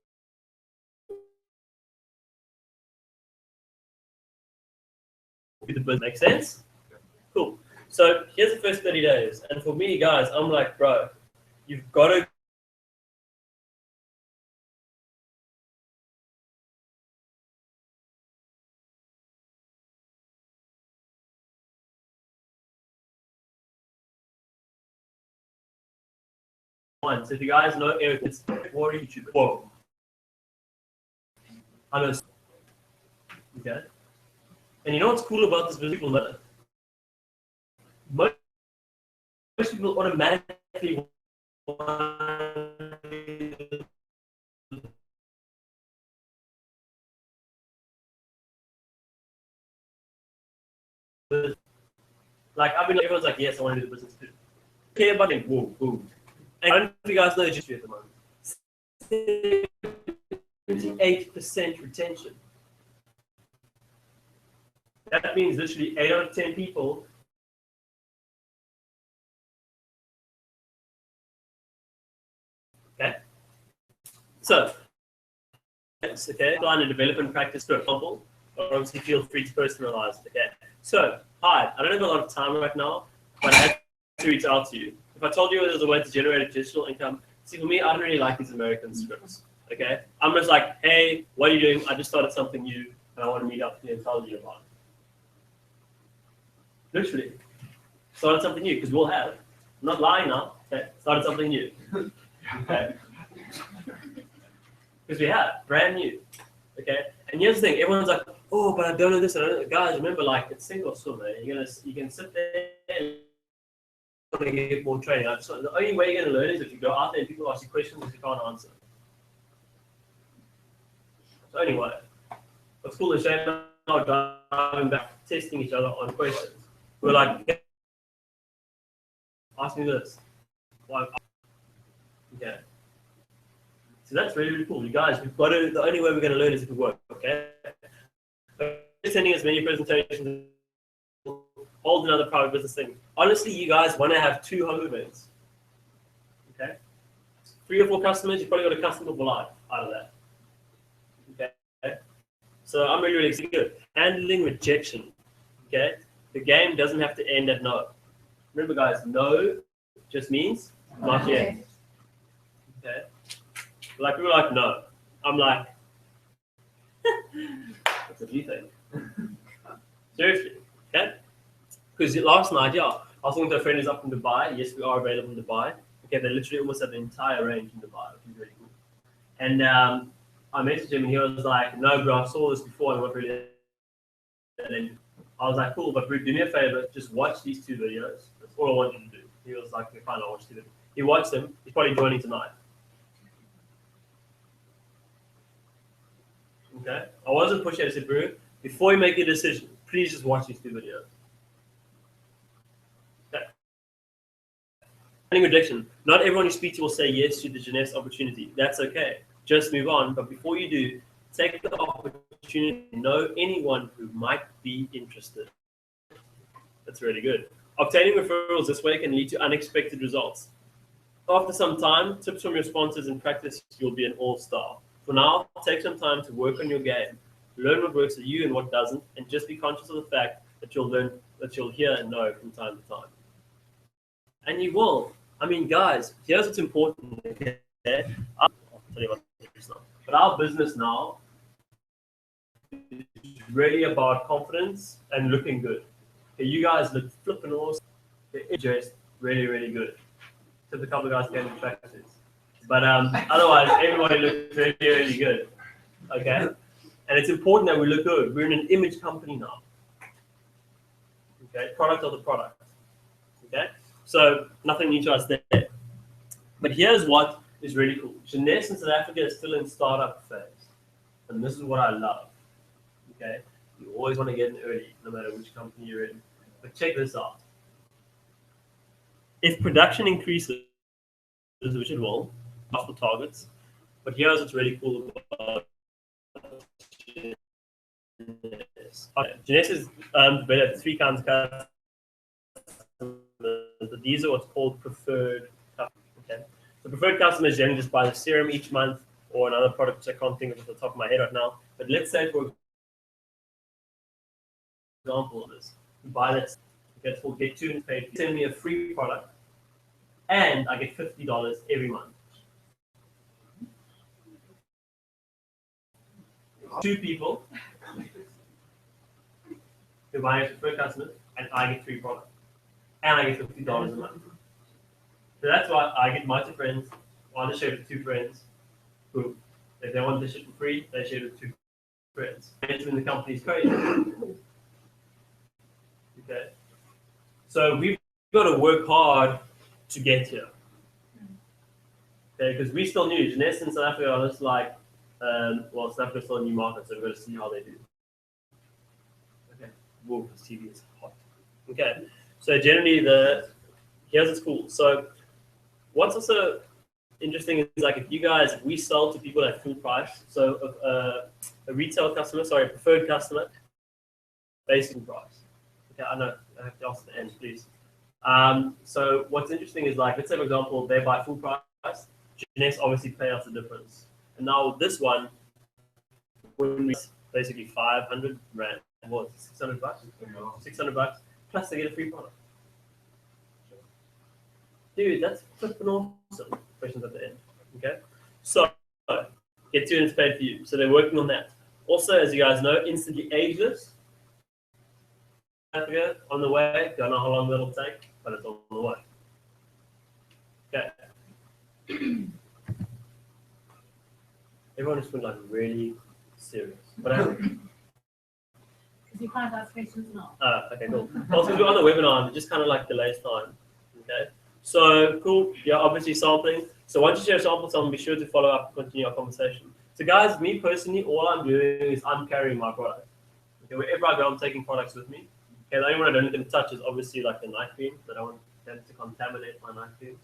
the business. Make sense? Cool. So here's the first 30 days. And for me, guys, I'm like, bro, you've got to one. So if you guys know Eric, it's more YouTube. Whoa. I know. Okay. And you know what's cool about this business? People know. Most people automatically like I've been everyone's like, yes, I want to do the business too. Okay, but then whoa, boom. And I don't know if you guys know the history at the moment. 78% retention. That means literally 8 out of 10 people okay. So okay, plan and development practice for example, or obviously feel free to personalize it. Okay. So, hi, I don't have a lot of time right now, but I had to reach out to you. If I told you there was a way to generate additional income, see for me, I don't really like these American scripts. Okay. I'm just like, hey, what are you doing? I just started something new and I want to meet up with you and tell you about it. Literally. Started something new, because we'll have. I'm not lying now. Okay. Started something new. Okay. Because we have, brand new. Okay. And here's the thing, everyone's like, oh, but I don't know this. And I don't know. Guys, remember, like, it's single swim, man. You can sit there and get more training. The only way you're going to learn is if you go out there and people ask you questions that you can't answer. So anyway, what's cool is Shane and I are driving back, testing each other on questions. We're like, ask me this. Why? Okay. So that's really, really cool. You guys, we've got to, the only way we're going to learn is if we work, okay? Sending as many presentations, hold another private business thing. Honestly, you guys want to have 2 home events. Okay? 3 or 4 customers, you've probably got a customer for life out of that. Okay? So I'm really, really excited. Handling rejection. Okay? The game doesn't have to end at no. Remember, guys, no just means not yet. Okay? Like, people are like, no. I'm like, what's what you think? Seriously, okay? Because last night, yeah, I was talking to a friend who's up in Dubai. Yes, we are available in Dubai. Okay, they literally almost have the entire range in Dubai, which is really cool. And I messaged him and he was like, no, bro, I saw this before and what really. And I was like, cool, but do me a favor, just watch these 2 videos. That's all I want you to do. He was like, okay, fine, I'll watch 2 videos. He watched them. He's probably joining tonight. Okay? I wasn't pushing it. I said, bro, before you make a decision, please just watch these 2 videos. Okay. Handling rejection. Not everyone you speak to will say yes to the Jeunesse opportunity. That's okay. Just move on. But before you do, take the opportunity to know anyone who might be interested. That's really good. Obtaining referrals this way can lead to unexpected results. After some time, tips from your sponsors and practice, you'll be an all-star. For now, take some time to work on your game. Learn what works for you and what doesn't, and just be conscious of the fact that you'll hear and know from time to time. And you will. I mean, guys, here's what's important. Okay? I'll tell you about this now. But our business now is really about confidence and looking good. Okay, you guys look flipping awesome. It's just really, really good. Except a couple of guys came in practices. But otherwise, everybody looks really, really good. Okay? And it's important that we look good. We're in an image company now. Okay? Product of the product. Okay? So, nothing new to us there. But here's what is really cool. Jeunesse in South Africa is still in startup phase. And this is what I love. Okay? You always want to get in early, no matter which company you're in. But check this out. If production increases, which it will, off the targets. But here's what's really cool about Jeunesse. Jeunesse is developed 3 kinds of customers. These are what's called preferred customers. Okay? So preferred customers generally just buy the serum each month or another product which I can't think of off the top of my head right now. But let's say, for example of this. You buy that, okay, it's called Get Tuned page. Send me a free product, and I get $50 every month. 2 people who buy it for customers, and I get 3 products, and I get $50 a month. So that's why I get my 2 friends. I just share it with 2 friends. Who, if they want this shit for free, they share it with 2 friends. Entering the company's crazy. Okay. So we've got to work hard to get here. Okay, because we still new. Jeunesse in South Africa are just like, well, South Africa's still a new market, so we've got to see how they do. Okay. Whoa, this TV is hot. Okay. So generally, here's the cool. So what's also interesting is like if you guys, we sell to people at full price. So a retail customer, sorry, a preferred customer, basically price. Okay, I know I have to ask the end, please. So what's interesting is like, let's say for example, they buy full price. Jeunesse obviously pay us the difference. And now this one, when we basically 500 rand, what, 600 bucks? 600 bucks, plus they get a free product. Dude, that's flipping awesome. Questions at the end. Okay, so Get Tuned is paid for you. So they're working on that. Also, as you guys know, instantly ageless. Africa on the way. Don't know how long that'll take, but it's on the way. Okay. Everyone just went like really serious. Whatever. Because you can't ask questions now. Okay, cool. Also, we're on the webinar, and it just kind of like delays time. Okay. So cool. Yeah, obviously sampling. So once you share a sample, someone be sure to follow up, continue our conversation. So guys, me personally, all I'm doing is I'm carrying my product. Okay, wherever I go, I'm taking products with me. Okay, the only one I don't need to touch is obviously like the knife beam. I don't want them to contaminate my knife beam.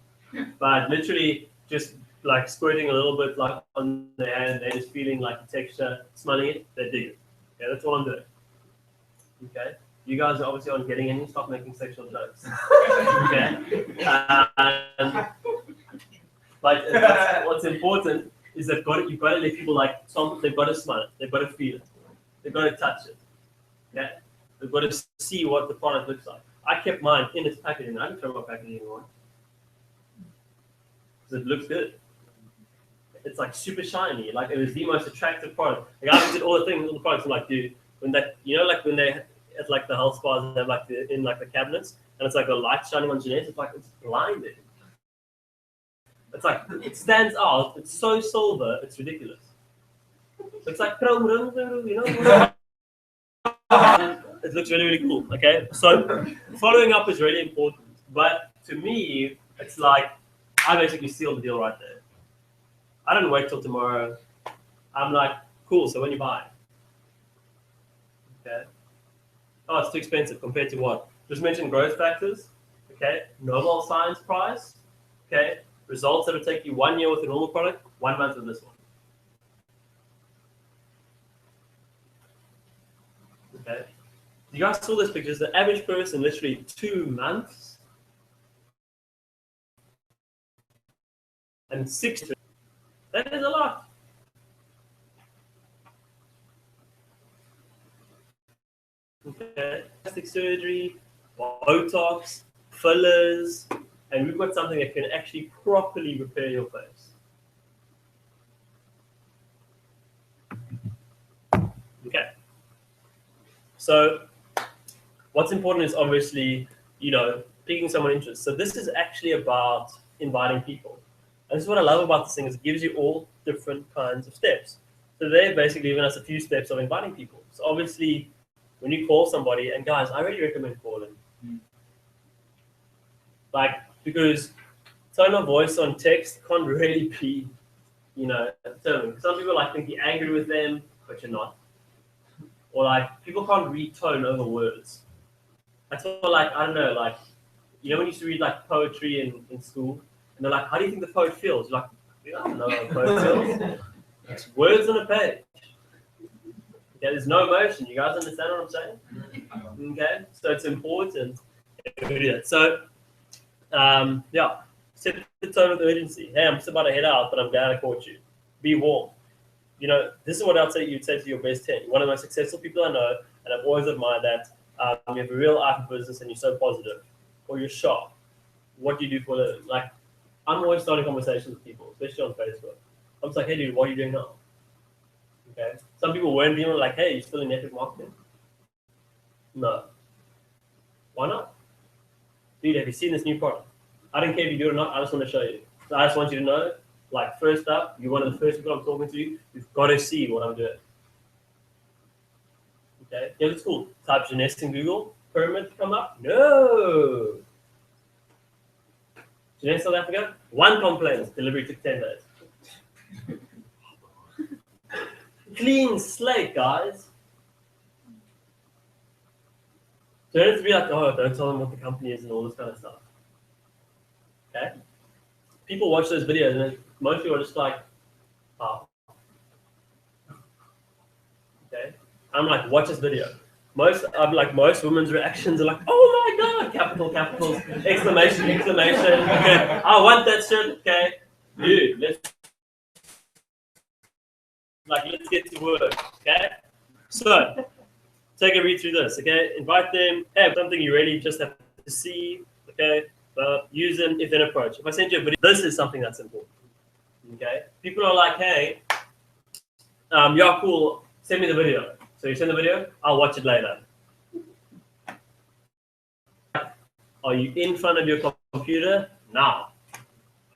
But literally just like squirting a little bit like on their hand, they're just feeling like the texture, smelling it, they dig it. Okay, that's all I'm doing. Okay. You guys are obviously on getting any, stop making sexual jokes. Okay. But what's important is you've got to let people like, they've got to smell it, they've got to feel it, they've got to touch it. Okay. They've got to see what the product looks like. I kept mine in its packaging. I didn't throw my packaging anymore. Because it looks good. It's like super shiny. Like it was the most attractive product. Like I did all the things, all the products. I'm like, dude, when that, you know, like when they at like the health spas and they have like in like the cabinets, and it's like the light shining on Jeunesse. It's like it's blinding. It's like it stands out. It's so silver. It's ridiculous. It's like you know. It looks really, really cool. Okay, so following up is really important. But to me, it's like I basically seal the deal right there. I don't wait till tomorrow. I'm like, cool. So when you buy, okay. Oh, it's too expensive compared to what? Just mention growth factors. Okay, Nobel Science Prize. Okay, results that will take you 1 year with a normal product, 1 month with this one. Okay. You guys saw this picture. The average person literally 2 months and 6. That is a lot. Okay. Plastic surgery, Botox, fillers, and we've got something that can actually properly repair your face. Okay. So what's important is obviously, you know, piquing someone's interest. So this is actually about inviting people. And this is what I love about this thing is it gives you all different kinds of steps. So they've basically given us a few steps of inviting people. So obviously, when you call somebody, and guys, I really recommend calling. Like, because tone of voice on text can't really be, you know, determined. Some people like think you're angry with them, but you're not. Or like, people can't read tone over words. I feel like, I don't know, like, you know when you used to read like poetry in school, and they're like, how do you think the poet feels? You're like, I don't know how the poet feels. It's words on a page. Okay, there's no emotion. You guys understand what I'm saying? Okay, so it's important to do that. So, yeah, set the tone of urgency. Hey, I'm just about to head out, but I'm glad I caught you. Be warm. You know, this is what I'd say you'd say to your best 10. One of the most successful people I know, and I've always admired that. you have a real eye for business and you're so positive, or you're sharp, what do you do for the, like, I'm always starting conversations with people, especially on Facebook. I'm just like, hey dude, what are you doing now? Okay. Some people weren't even like, hey, you still in network marketing? No. Why not? Dude, have you seen this new product? I don't care if you do it or not, I just want to show you. So I just want you to know, like, first up, you're one of the first people I'm talking to, you've got to see what I'm doing. Okay, yeah, it's cool. Type Jeunesse in Google, pyramid come up? No. Jeunesse South Africa, 1 complaint, delivery took 10 days. Clean slate, guys. So don't have to be like, oh, don't tell them what the company is and all this kind of stuff. Okay? People watch those videos and most people are just like, oh. Okay? I'm like, watch this video. Most women's reactions are like, oh my god, capitals, exclamation, okay, I want that shirt, okay. Dude, let's get to work, okay? So, take a read through this, okay? Invite them, have something you really just have to see, okay? Use an if then approach. If I send you a video, this is something that's important, okay? People are like, hey, yeah, cool, send me the video. So you send the video, I'll watch it later. Are you in front of your computer? Now.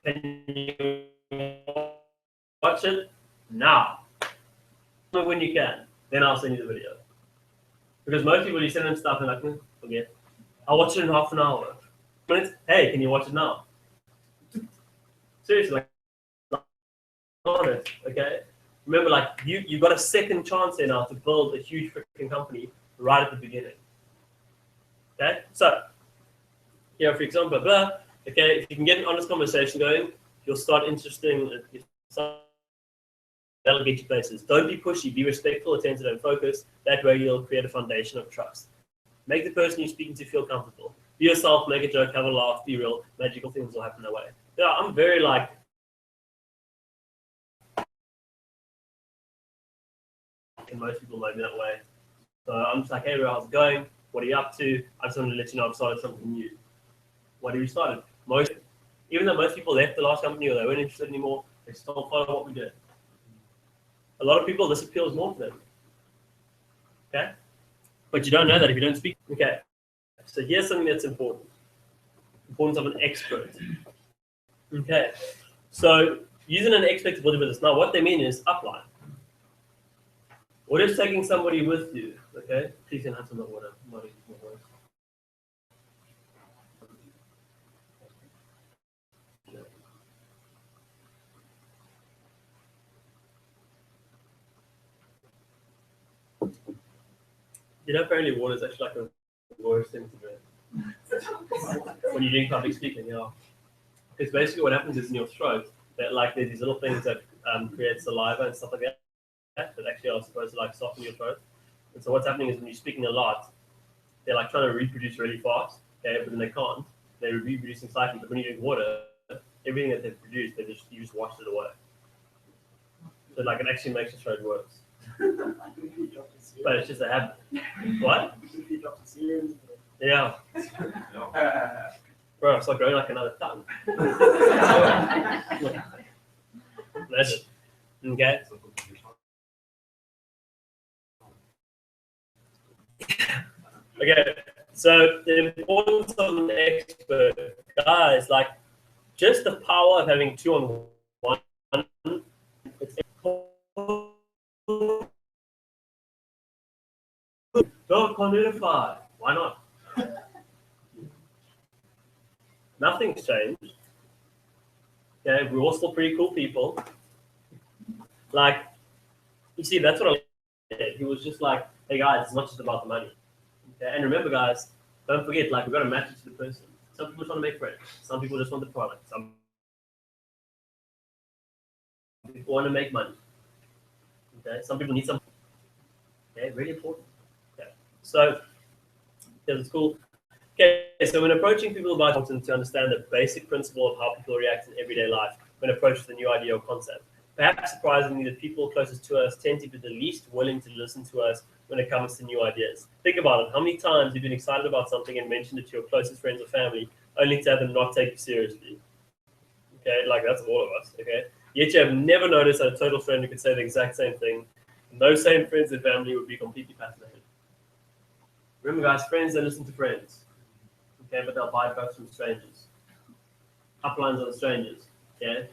Can you watch it? Now. When you can, then I'll send you the video. Because most people, you send them stuff and like, forget. I'll watch it in half an hour. Minutes, hey, can you watch it now? Seriously, like, honest, okay? Remember, like, you got a second chance there now to build a huge freaking company right at the beginning. Okay? So, here, for example, blah, okay, if you can get an honest conversation going, you'll start that'll get you places. Don't be pushy, be respectful, attentive, and focused. That way you'll create a foundation of trust. Make the person you're speaking to feel comfortable. Be yourself, make a joke, have a laugh, be real. Magical things will happen that way. Yeah, I'm very like, and most people know me that way. So I'm just like, hey, how's it going? What are you up to? I just wanted to let you know I've started something new. What have you started? Even though most people left the last company or they weren't interested anymore, they still follow what we did. A lot of people, this appeals more to them. Okay? But you don't know that if you don't speak. Okay. So here's something that's important. Importance of an expert. Okay. So using an expert to build a business. Now what they mean is upline. What is taking somebody with you? Okay? Please can have some water. You know, apparently water is actually like a worse thing to drink. When you're doing public speaking, yeah. Because basically what happens is in your throat, that like there's these little things that create saliva and stuff like that actually are supposed to like soften your throat. And so what's happening is when you're speaking a lot, they're like trying to reproduce really fast, okay, but then they can't. They're reproducing slightly, but when you drink water, everything that they've produced, you just wash it away. So like it actually makes your throat worse. But it's just a habit. What? Yeah. Bro, it's like growing like another tongue. Imagine. Okay. Okay. So the importance of an expert, guys, like just the power of having 2 on 1. Don't quantify. Why not? Nothing's changed. Okay, we're all still pretty cool people. Like, you see, that's what I did. He was just like, hey guys, it's not just about the money. Okay, and remember guys, don't forget, like, we've got to match it to the person. Some people just want to make friends. Some people just want the product. Some people want to make money. Okay, some people need some. Okay, really important. Okay, so this is cool. Okay, so when approaching people about content, to understand the basic principle of how people react in everyday life when approached with a new idea or concept. Perhaps surprisingly, the people closest to us tend to be the least willing to listen to us when it comes to new ideas. Think about it. How many times you've been excited about something and mentioned it to your closest friends or family, only to have them not take you seriously? Okay, like that's all of us. Okay, yet you have never noticed that a total stranger could say the exact same thing, and those same friends and family would be completely fascinated. Remember, guys, friends don't listen to friends. Okay, but they'll buy books from strangers. Uplines on strangers. Okay.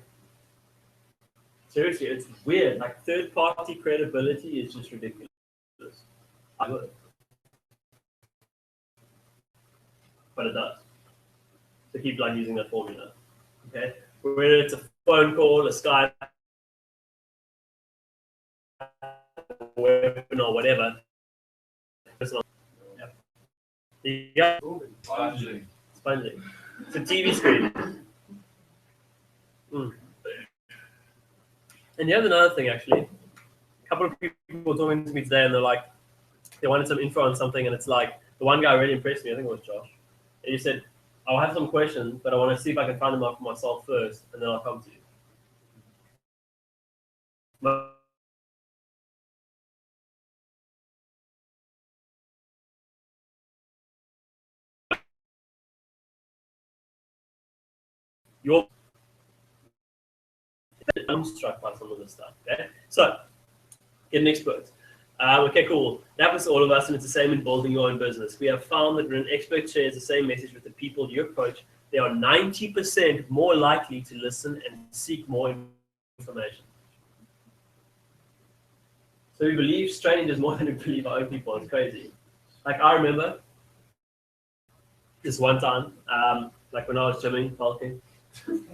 Seriously, it's weird. Like third-party credibility is just ridiculous. I would, but it does. So keep like using that formula. Okay, whether it's a phone call, a Skype, webinar, whatever. Yeah. Sponging. Sponging. It's a TV screen. And here's another thing, actually. A couple of people were talking to me today, and they're like, they wanted some info on something, and it's like, the one guy really impressed me. I think it was Josh. And he said, I'll have some questions, but I want to see if I can find them out for myself first, and then I'll come to you. I'm struck by some of this stuff. Okay, so get an expert. Okay, cool. That was all of us, and it's the same in building your own business. We have found that when an expert shares the same message with the people you approach, they are 90% more likely to listen and seek more information. So we believe strangers more than we believe our own people. It's crazy. Like I remember this one time, like when I was gymming, bulking,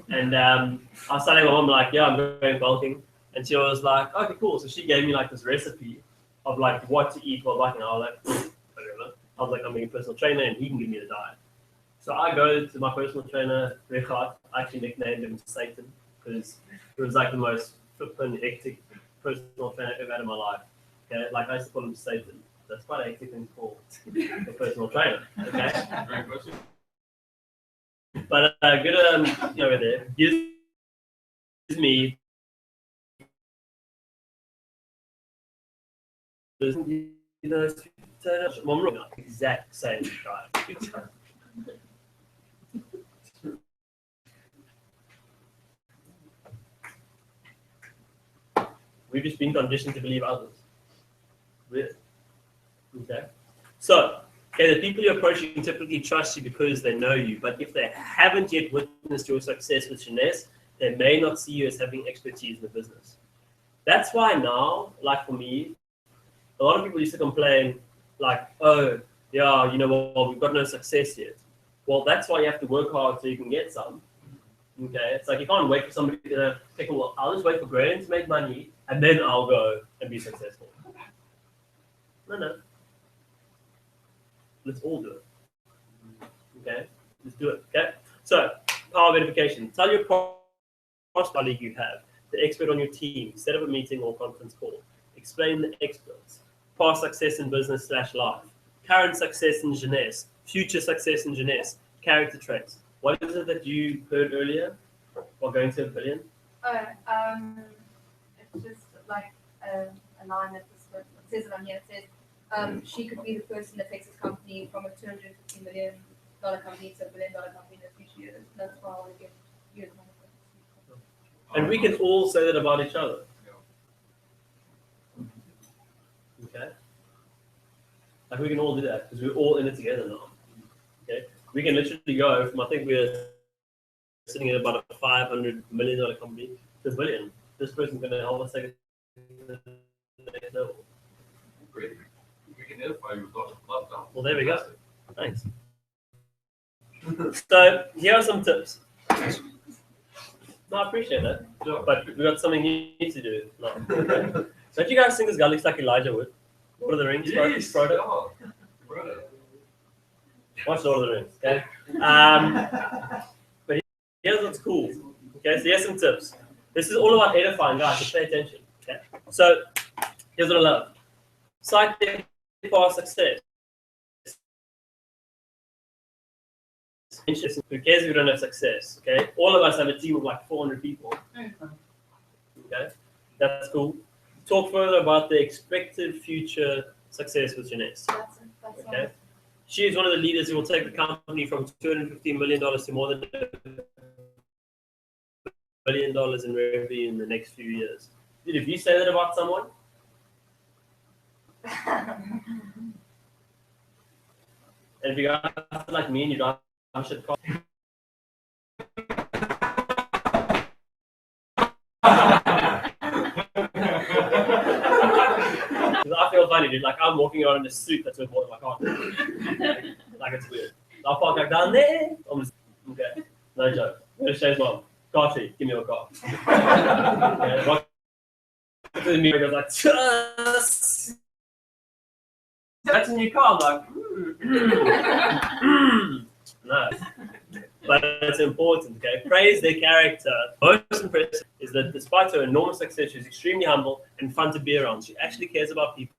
and I was telling my mom like, yeah, I'm going bulking, and she was like, okay, cool. So she gave me like this recipe of like what to eat while bulking. I was like, whatever. I was like, I'm being a personal trainer, and he can give me the diet. So I go to my personal trainer, Richard. I actually nicknamed him Satan because it was like the most flippin' hectic personal trainer I've ever had in my life. Okay, like I used to call him Satan. That's quite a hectic thing to call a personal trainer. Okay. Great question. But good over there gives me exact same diet. We've just been conditioned to believe others. Weird. Okay. So, okay, the people you're approaching typically trust you because they know you, but if they haven't yet witnessed your success with Jeunesse, they may not see you as having expertise in the business. That's why now, like for me, a lot of people used to complain, like, oh, yeah, you know, well, we've got no success yet. Well, that's why you have to work hard so you can get some. Okay, it's like you can't wait for somebody to take a well, I'll just wait for Graham to make money and then I'll go and be successful. No. Let's all do it. Okay, let's do it. Okay, so power verification. Tell your cross colleague you have, the expert on your team, set up a meeting or conference call. Explain the experts. Past success in business / life. Current success in Jeunesse. Future success in Jeunesse. Character traits. What is it that you heard earlier while going to $1 billion? It's just like a line that says it on here. It says she could be the person that takes this company from a $250 million company to $1 billion company in the future years. That's why I want to get you. And we can all say that about each other. Okay? Like we can all do that because we're all in it together now. Okay? We can literally go from, I think we're sitting at about a $500 million company to $1 billion. This person's going to help us take it to the next level. Great. We can edify you with love down. Well, there we go. Thanks. So, here are some tips. No, I appreciate that. Sure. But we've got something you need to do. No. Okay. Don't you guys think this guy looks like Elijah Wood? Lord of the Rings? Yes. Frodo? Brother. Watch Lord of the Rings, okay? But here's what's cool. Okay, so here's some tips. This is all about edifying, guys, so pay attention. Okay. So here's what I love. Cite their past success. Who cares if we don't have success? Okay? All of us have a team of like 400 people. Okay? That's cool. Talk further about the expected future success with Jeunesse. That's Okay. She is one of the leaders who will take the company from $250 million to more than $1 billion in revenue in the next few years. Dude, if you say that about someone, and if you guys are like me and you drive shit car, I feel funny, dude. Like I'm walking around in a suit that's worth more than my car. Like it's weird. I'll park like down there. I'm just okay. No joke. I'm gonna show his mom. Car fee, give me your car. Okay, walk to the mirror, goes like, just. That's a new car. I'm like, no. But it's important, okay? Praise their character. Most impressive is that despite her enormous success, she's extremely humble and fun to be around. She actually cares about people.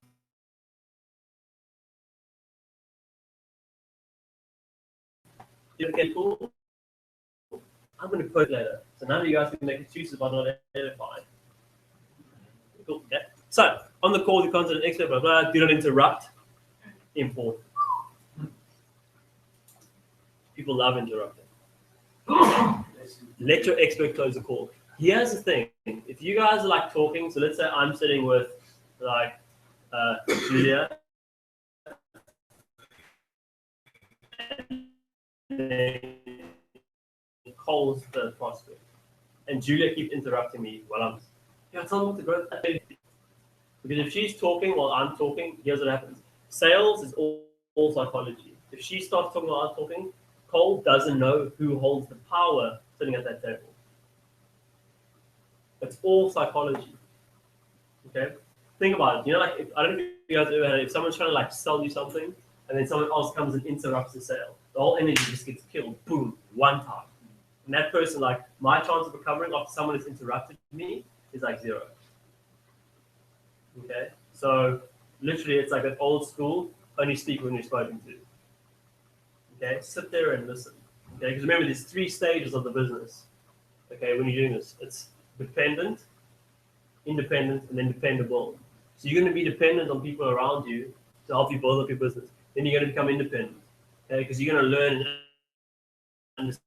Okay, cool. I'm going to put it later. So none of you guys can make excuses about not edifying. Cool, okay? So, on the call, the content expert, blah, blah, do not interrupt. Important. People love interrupting. Let your expert close the call. Here's the thing. If you guys are like talking, so let's say I'm sitting with like Julia. And Cole's the prospect. And Julia keeps interrupting me while I'm tell them to grow. Because if she's talking while I'm talking, here's what happens. Sales is all psychology. If she starts talking while I'm talking, Cole doesn't know who holds the power sitting at that table. It's all psychology. Okay? Think about it. You know, like I don't know if you guys ever had it, if someone's trying to like sell you something and then someone else comes and interrupts the sale, the whole energy just gets killed, boom, one time. And that person, like my chance of recovering after someone has interrupted me is like 0. Okay? So literally it's like an old school, only speak when you're spoken to. Okay, sit there and listen. Okay, because remember, there's 3 stages of the business. Okay, when you're doing this, it's dependent, independent, and then dependable. So you're going to be dependent on people around you to help you build up your business. Then you're going to become independent. Okay, because you're going to learn and understand.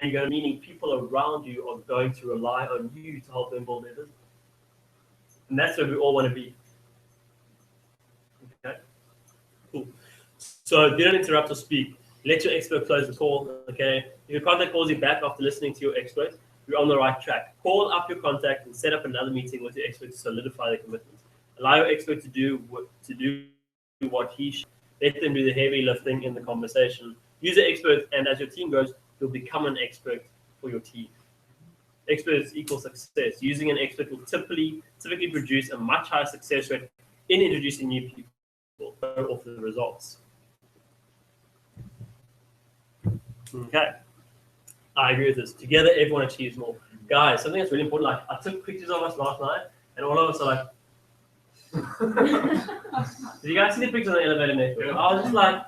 You're going to meaning people around you are going to rely on you to help them build their business. And that's where we all want to be. Okay, cool. So do not interrupt or speak. Let your expert close the call, okay? If your contact calls you back after listening to your expert, you're on the right track. Call up your contact and set up another meeting with your expert to solidify the commitment. Allow your expert to do what he should. Let them do the heavy lifting in the conversation. Use the expert, and as your team grows, you'll become an expert for your team. Experts equal success. Using an expert will typically produce a much higher success rate in introducing new people off the results. Okay, I agree with this. Together, everyone achieves more. Guys, something that's really important, like I took pictures of us last night, and all of us are like, did you guys see the pictures on the elevator next door? I was just like,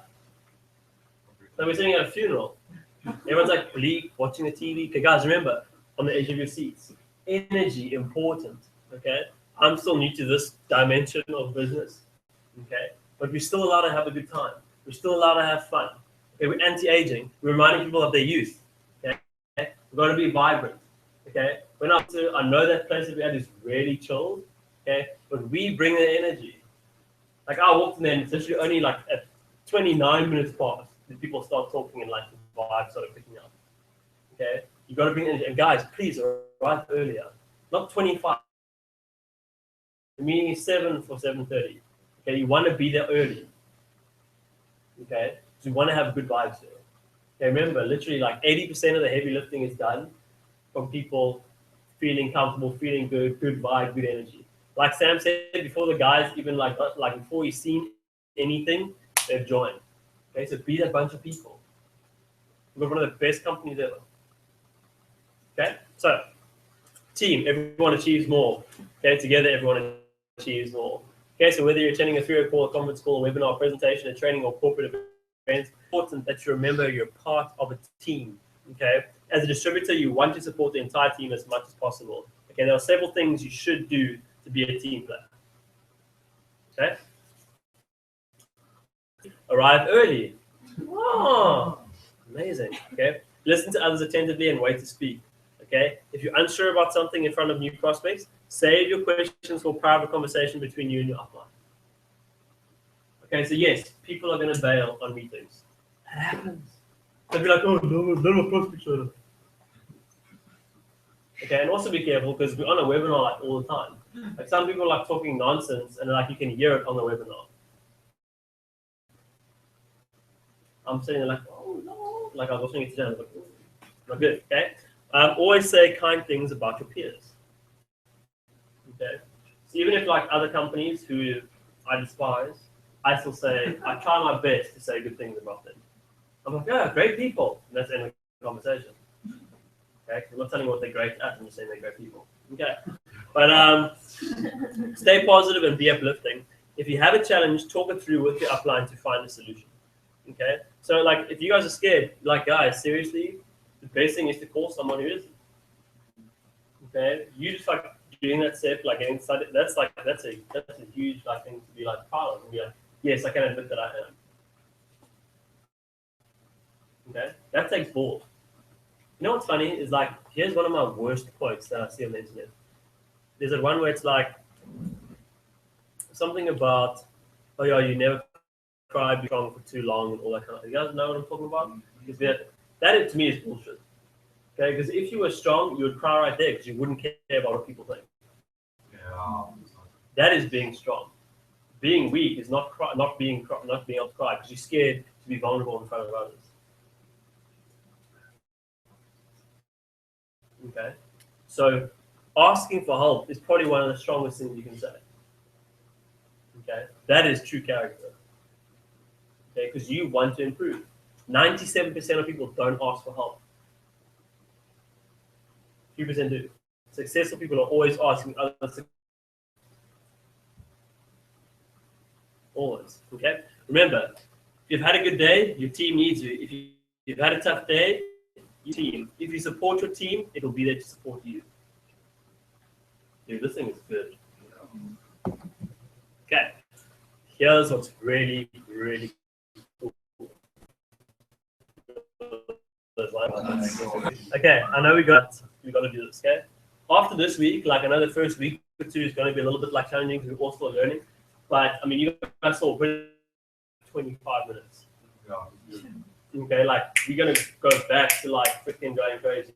so we're sitting at a funeral. Everyone's like bleak, watching the TV. Okay, guys, remember, on the edge of your seats, energy, important, okay? I'm still new to this dimension of business, okay? But we're still allowed to have a good time. We're still allowed to have fun. Okay, we're anti-aging. We're reminding people of their youth. Okay, we've got to be vibrant. Okay, I know that place that we had is really chilled. Okay, but we bring the energy. Like I walked in there, and it's literally only like at 29 minutes past that people start talking and like the vibe started picking up. Okay, you got to bring energy. And guys, please arrive earlier, not 25. The meeting is 7 for 7:30. Okay, you want to be there early. Okay. So we want to have good vibes here. Okay, remember, literally like 80% of the heavy lifting is done from people feeling comfortable, feeling good, good vibe, good energy. Like Sam said before, the guys even like before he's seen anything, they've joined. Okay, so be that bunch of people. We're one of the best companies ever. Okay, so team, everyone achieves more. Okay, together everyone achieves more. Okay, so whether you're attending a 3-hour call, a conference call, a webinar, presentation, a training, or corporate event, it's important that you remember you're part of a team. Okay, as a distributor, you want to support the entire team as much as possible. Okay, there are several things you should do to be a team player. Okay, Arrive early. Oh, amazing. Okay. Listen to others attentively and wait to speak. Okay. If you're unsure about something in front of new prospects, save your questions for private conversation between you and your upline. Okay, so yes, people are going to bail on meetings. That happens. They'll be like, oh, no prospects. Okay, and also be careful because we're on a webinar like all the time. Like some people are like talking nonsense and like you can hear it on the webinar. I'm sitting there like, oh no, like I was watching it today. I was like, oh, not good. Okay, always say kind things about your peers. Okay, so even if like other companies who I despise, I still say I try my best to say good things about them. I'm like, yeah, great people. And that's the end of the conversation. Okay, I'm not telling you what they're great at. I'm just saying they're great people. Okay, but stay positive and be uplifting. If you have a challenge, talk it through with your upline to find a solution. Okay, so like if you guys are scared, like guys, seriously, the best thing is to call someone who isn't. Okay, you just like doing that step, like getting started. That's a huge like thing to be like proud of and be like, yes, I can admit that I am. Okay, that takes balls. You know what's funny is like here's one of my worst quotes that I see on the internet. There's a one where it's like something about, oh yeah, you never cry, be strong for too long and all that kind of thing. You guys know what I'm talking about? Because that to me is bullshit. Okay, because if you were strong, you would cry right there because you wouldn't care about what people think. Yeah. That is being strong. Being weak is not being able to cry because you're scared to be vulnerable in front of others. Okay, so asking for help is probably one of the strongest things you can say. Okay, that is true character. Okay, because you want to improve. 97% of people don't ask for help. 2% do. Successful people are always asking others. Always. Okay. Remember, if you've had a good day, your team needs you. If you've had a tough day, your team. If you support your team, it'll be there to support you. Dude, this thing is good. Okay. Here's what's really, really cool. Okay, I know we got to do this. Okay. After this week, like another first week or two is going to be a little bit like challenging because we're all still learning. But I mean, you guys saw 25 minutes. Okay, like we're gonna go back to like freaking going crazy.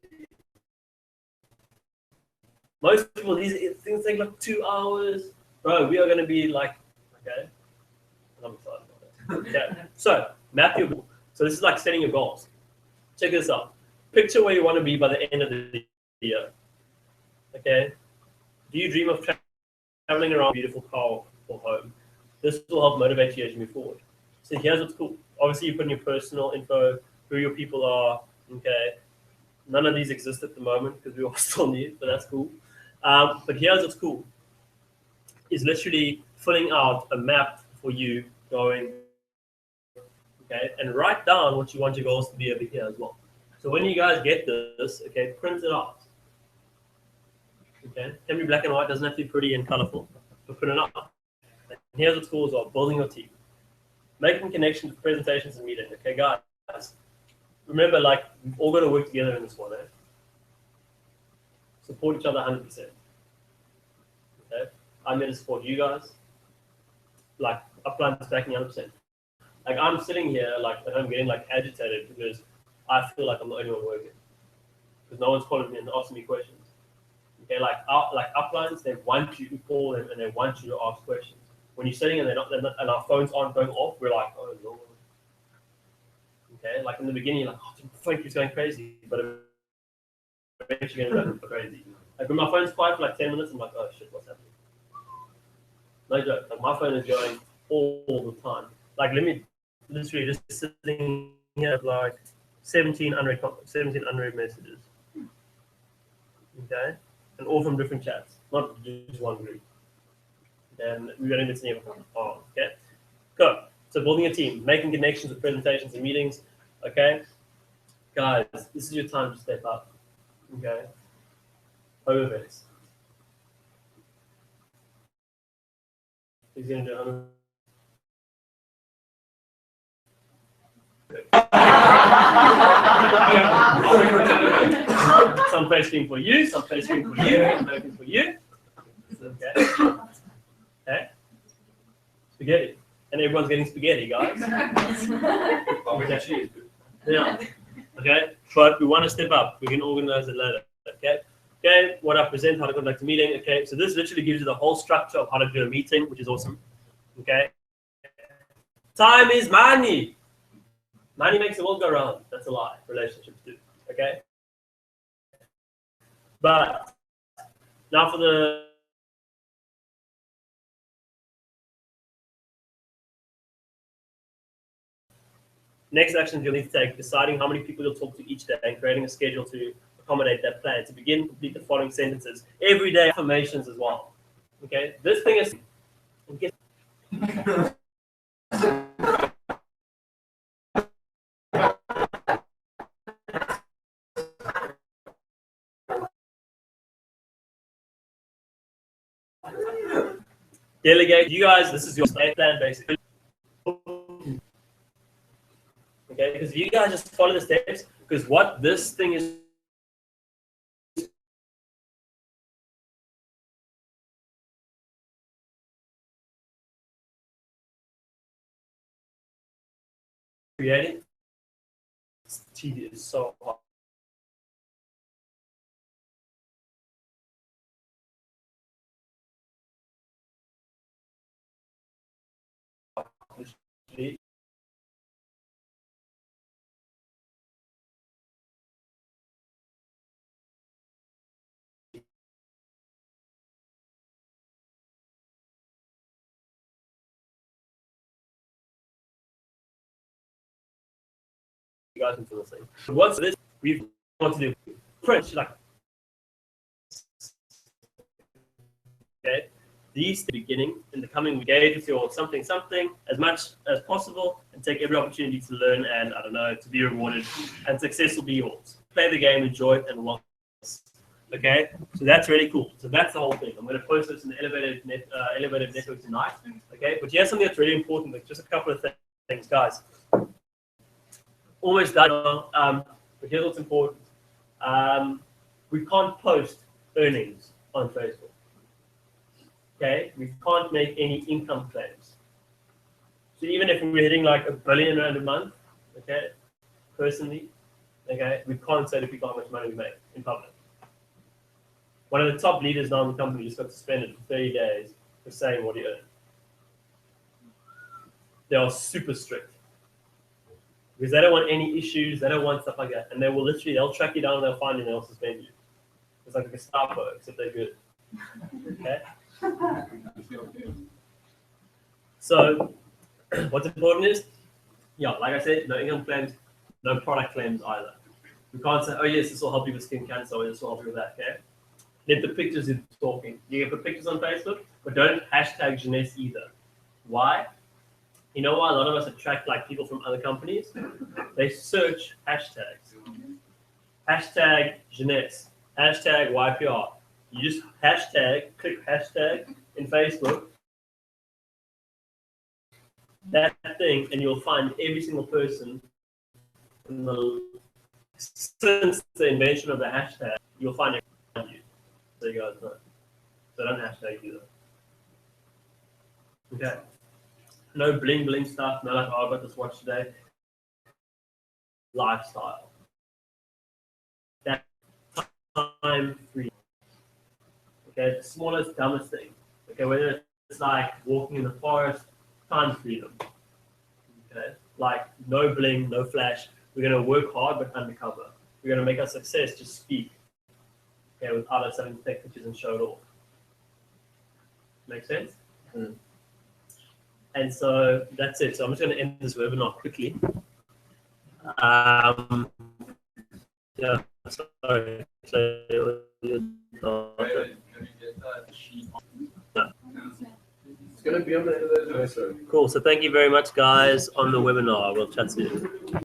Most people, these things take like 2 hours, bro. We are gonna be like, okay. I'm excited about that. Okay, so map your goal. So this is like setting your goals. Check this out. Picture where you want to be by the end of the year. Okay. Do you dream of traveling around a beautiful car or home? This will help motivate you as you move forward. So here's what's cool. Obviously, you put in your personal info, who your people are. Okay. None of these exist at the moment because we all still new, but that's cool. But here's what's cool. Is literally filling out a map for you going, okay, and write down what you want your goals to be over here as well. So when you guys get this, okay, print it out. Okay, it can be black and white, doesn't have to be pretty and colorful, but print it out. And here's what's cool as well: building your team, making connections, presentations, and meetings. Okay, guys, remember, like we've all got to work together in this one. Eh? Support each other 100%. Okay, I'm here to support you guys. Like upline is backing 100%. Like I'm sitting here, like I'm getting like agitated because I feel like I'm the only one working because no one's calling me and asking me questions. Okay, like uplines, they want you to call them and they want you to ask questions. When you're sitting and they're not, and our phones aren't going off, we're like, oh Lord. Okay, like in the beginning, you're like, oh, the phone keeps going crazy, but eventually going to go crazy. Like when my phone's quiet for like 10 minutes, I'm like, oh shit, what's happening? No joke. Like my phone is going all the time. Like literally just sitting here at like 17 unread messages. Okay, and all from different chats, not just one group. And we're going to miss any of them. Oh, okay. Good. So building a team, making connections with presentations and meetings. Okay, guys, this is your time to step up. Okay, over this. He's going to do Some face cream for you, some face cream for you, some face cream for you. Okay. Okay. Spaghetti. And everyone's getting spaghetti, guys. Yeah. Okay. But we want to step up. We can organize it later. Okay. Okay. What I present, how to conduct a meeting. Okay. So this literally gives you the whole structure of how to do a meeting, which is awesome. Okay. Time is money. Money makes the world go round. That's a lie. Relationships do. Okay. But now for the next actions you'll need to take: deciding how many people you'll talk to each day and creating a schedule to accommodate that plan. To begin, complete the following sentences. Everyday affirmations as well. Okay. This thing is. Delegate. You guys, this is your plan basically. Okay, because if you guys just follow the steps, because what this thing is creating, it's tedious, so hard. You guys into the thing. Once this, we want to do French, like, okay. These beginning in the coming week, engage with your something as much as possible, and take every opportunity to learn and I don't know to be rewarded, and success will be yours. Play the game, enjoy it, and walk. Okay, so that's really cool. So that's the whole thing. I'm going to post this in the elevated network tonight. Okay, but here's something that's really important. Like just a couple of things, guys. Almost done. But here's what's important. We can't post earnings on Facebook. Okay, we can't make any income claims. So even if we're hitting like $1 billion a month, okay, personally, okay, we can't say to people how much money we make in public. One of the top leaders now in the company just got suspended for 30 days for saying what he earned. They are super strict because they don't want any issues. They don't want stuff like that, and they will literally they'll track you down and they'll find you and they'll suspend you. It's like a Gestapo, except they're good. Okay. So, what's important is, yeah, like I said, no income claims, no product claims either. We can't say, oh yes, this will help you with skin cancer, or this will help you with that, okay? Let the pictures do the talking. You can put pictures on Facebook, but don't hashtag Jeunesse either. Why? You know why a lot of us attract like people from other companies? They search hashtags. Hashtag Jeunesse, hashtag YPR. You just click hashtag in Facebook, that thing, and you'll find every single person since the invention of the hashtag, you'll find it around you. So you guys know. So don't hashtag either. Okay. No bling bling stuff, no like, oh, I got this watch today. Lifestyle. That time free. Okay, the smallest, dumbest thing. Okay, whether it's like walking in the forest, time freedom. Okay, like no bling, no flash. We're gonna work hard but undercover. We're gonna make our success just speak. Okay, without us having to take pictures and show it off. Make sense? Mm. And so that's it. So I'm just gonna end this webinar quickly. Yeah, sorry. It's going to be on the end of the episode. Cool. So thank you very much, guys, on the webinar. We'll chat soon.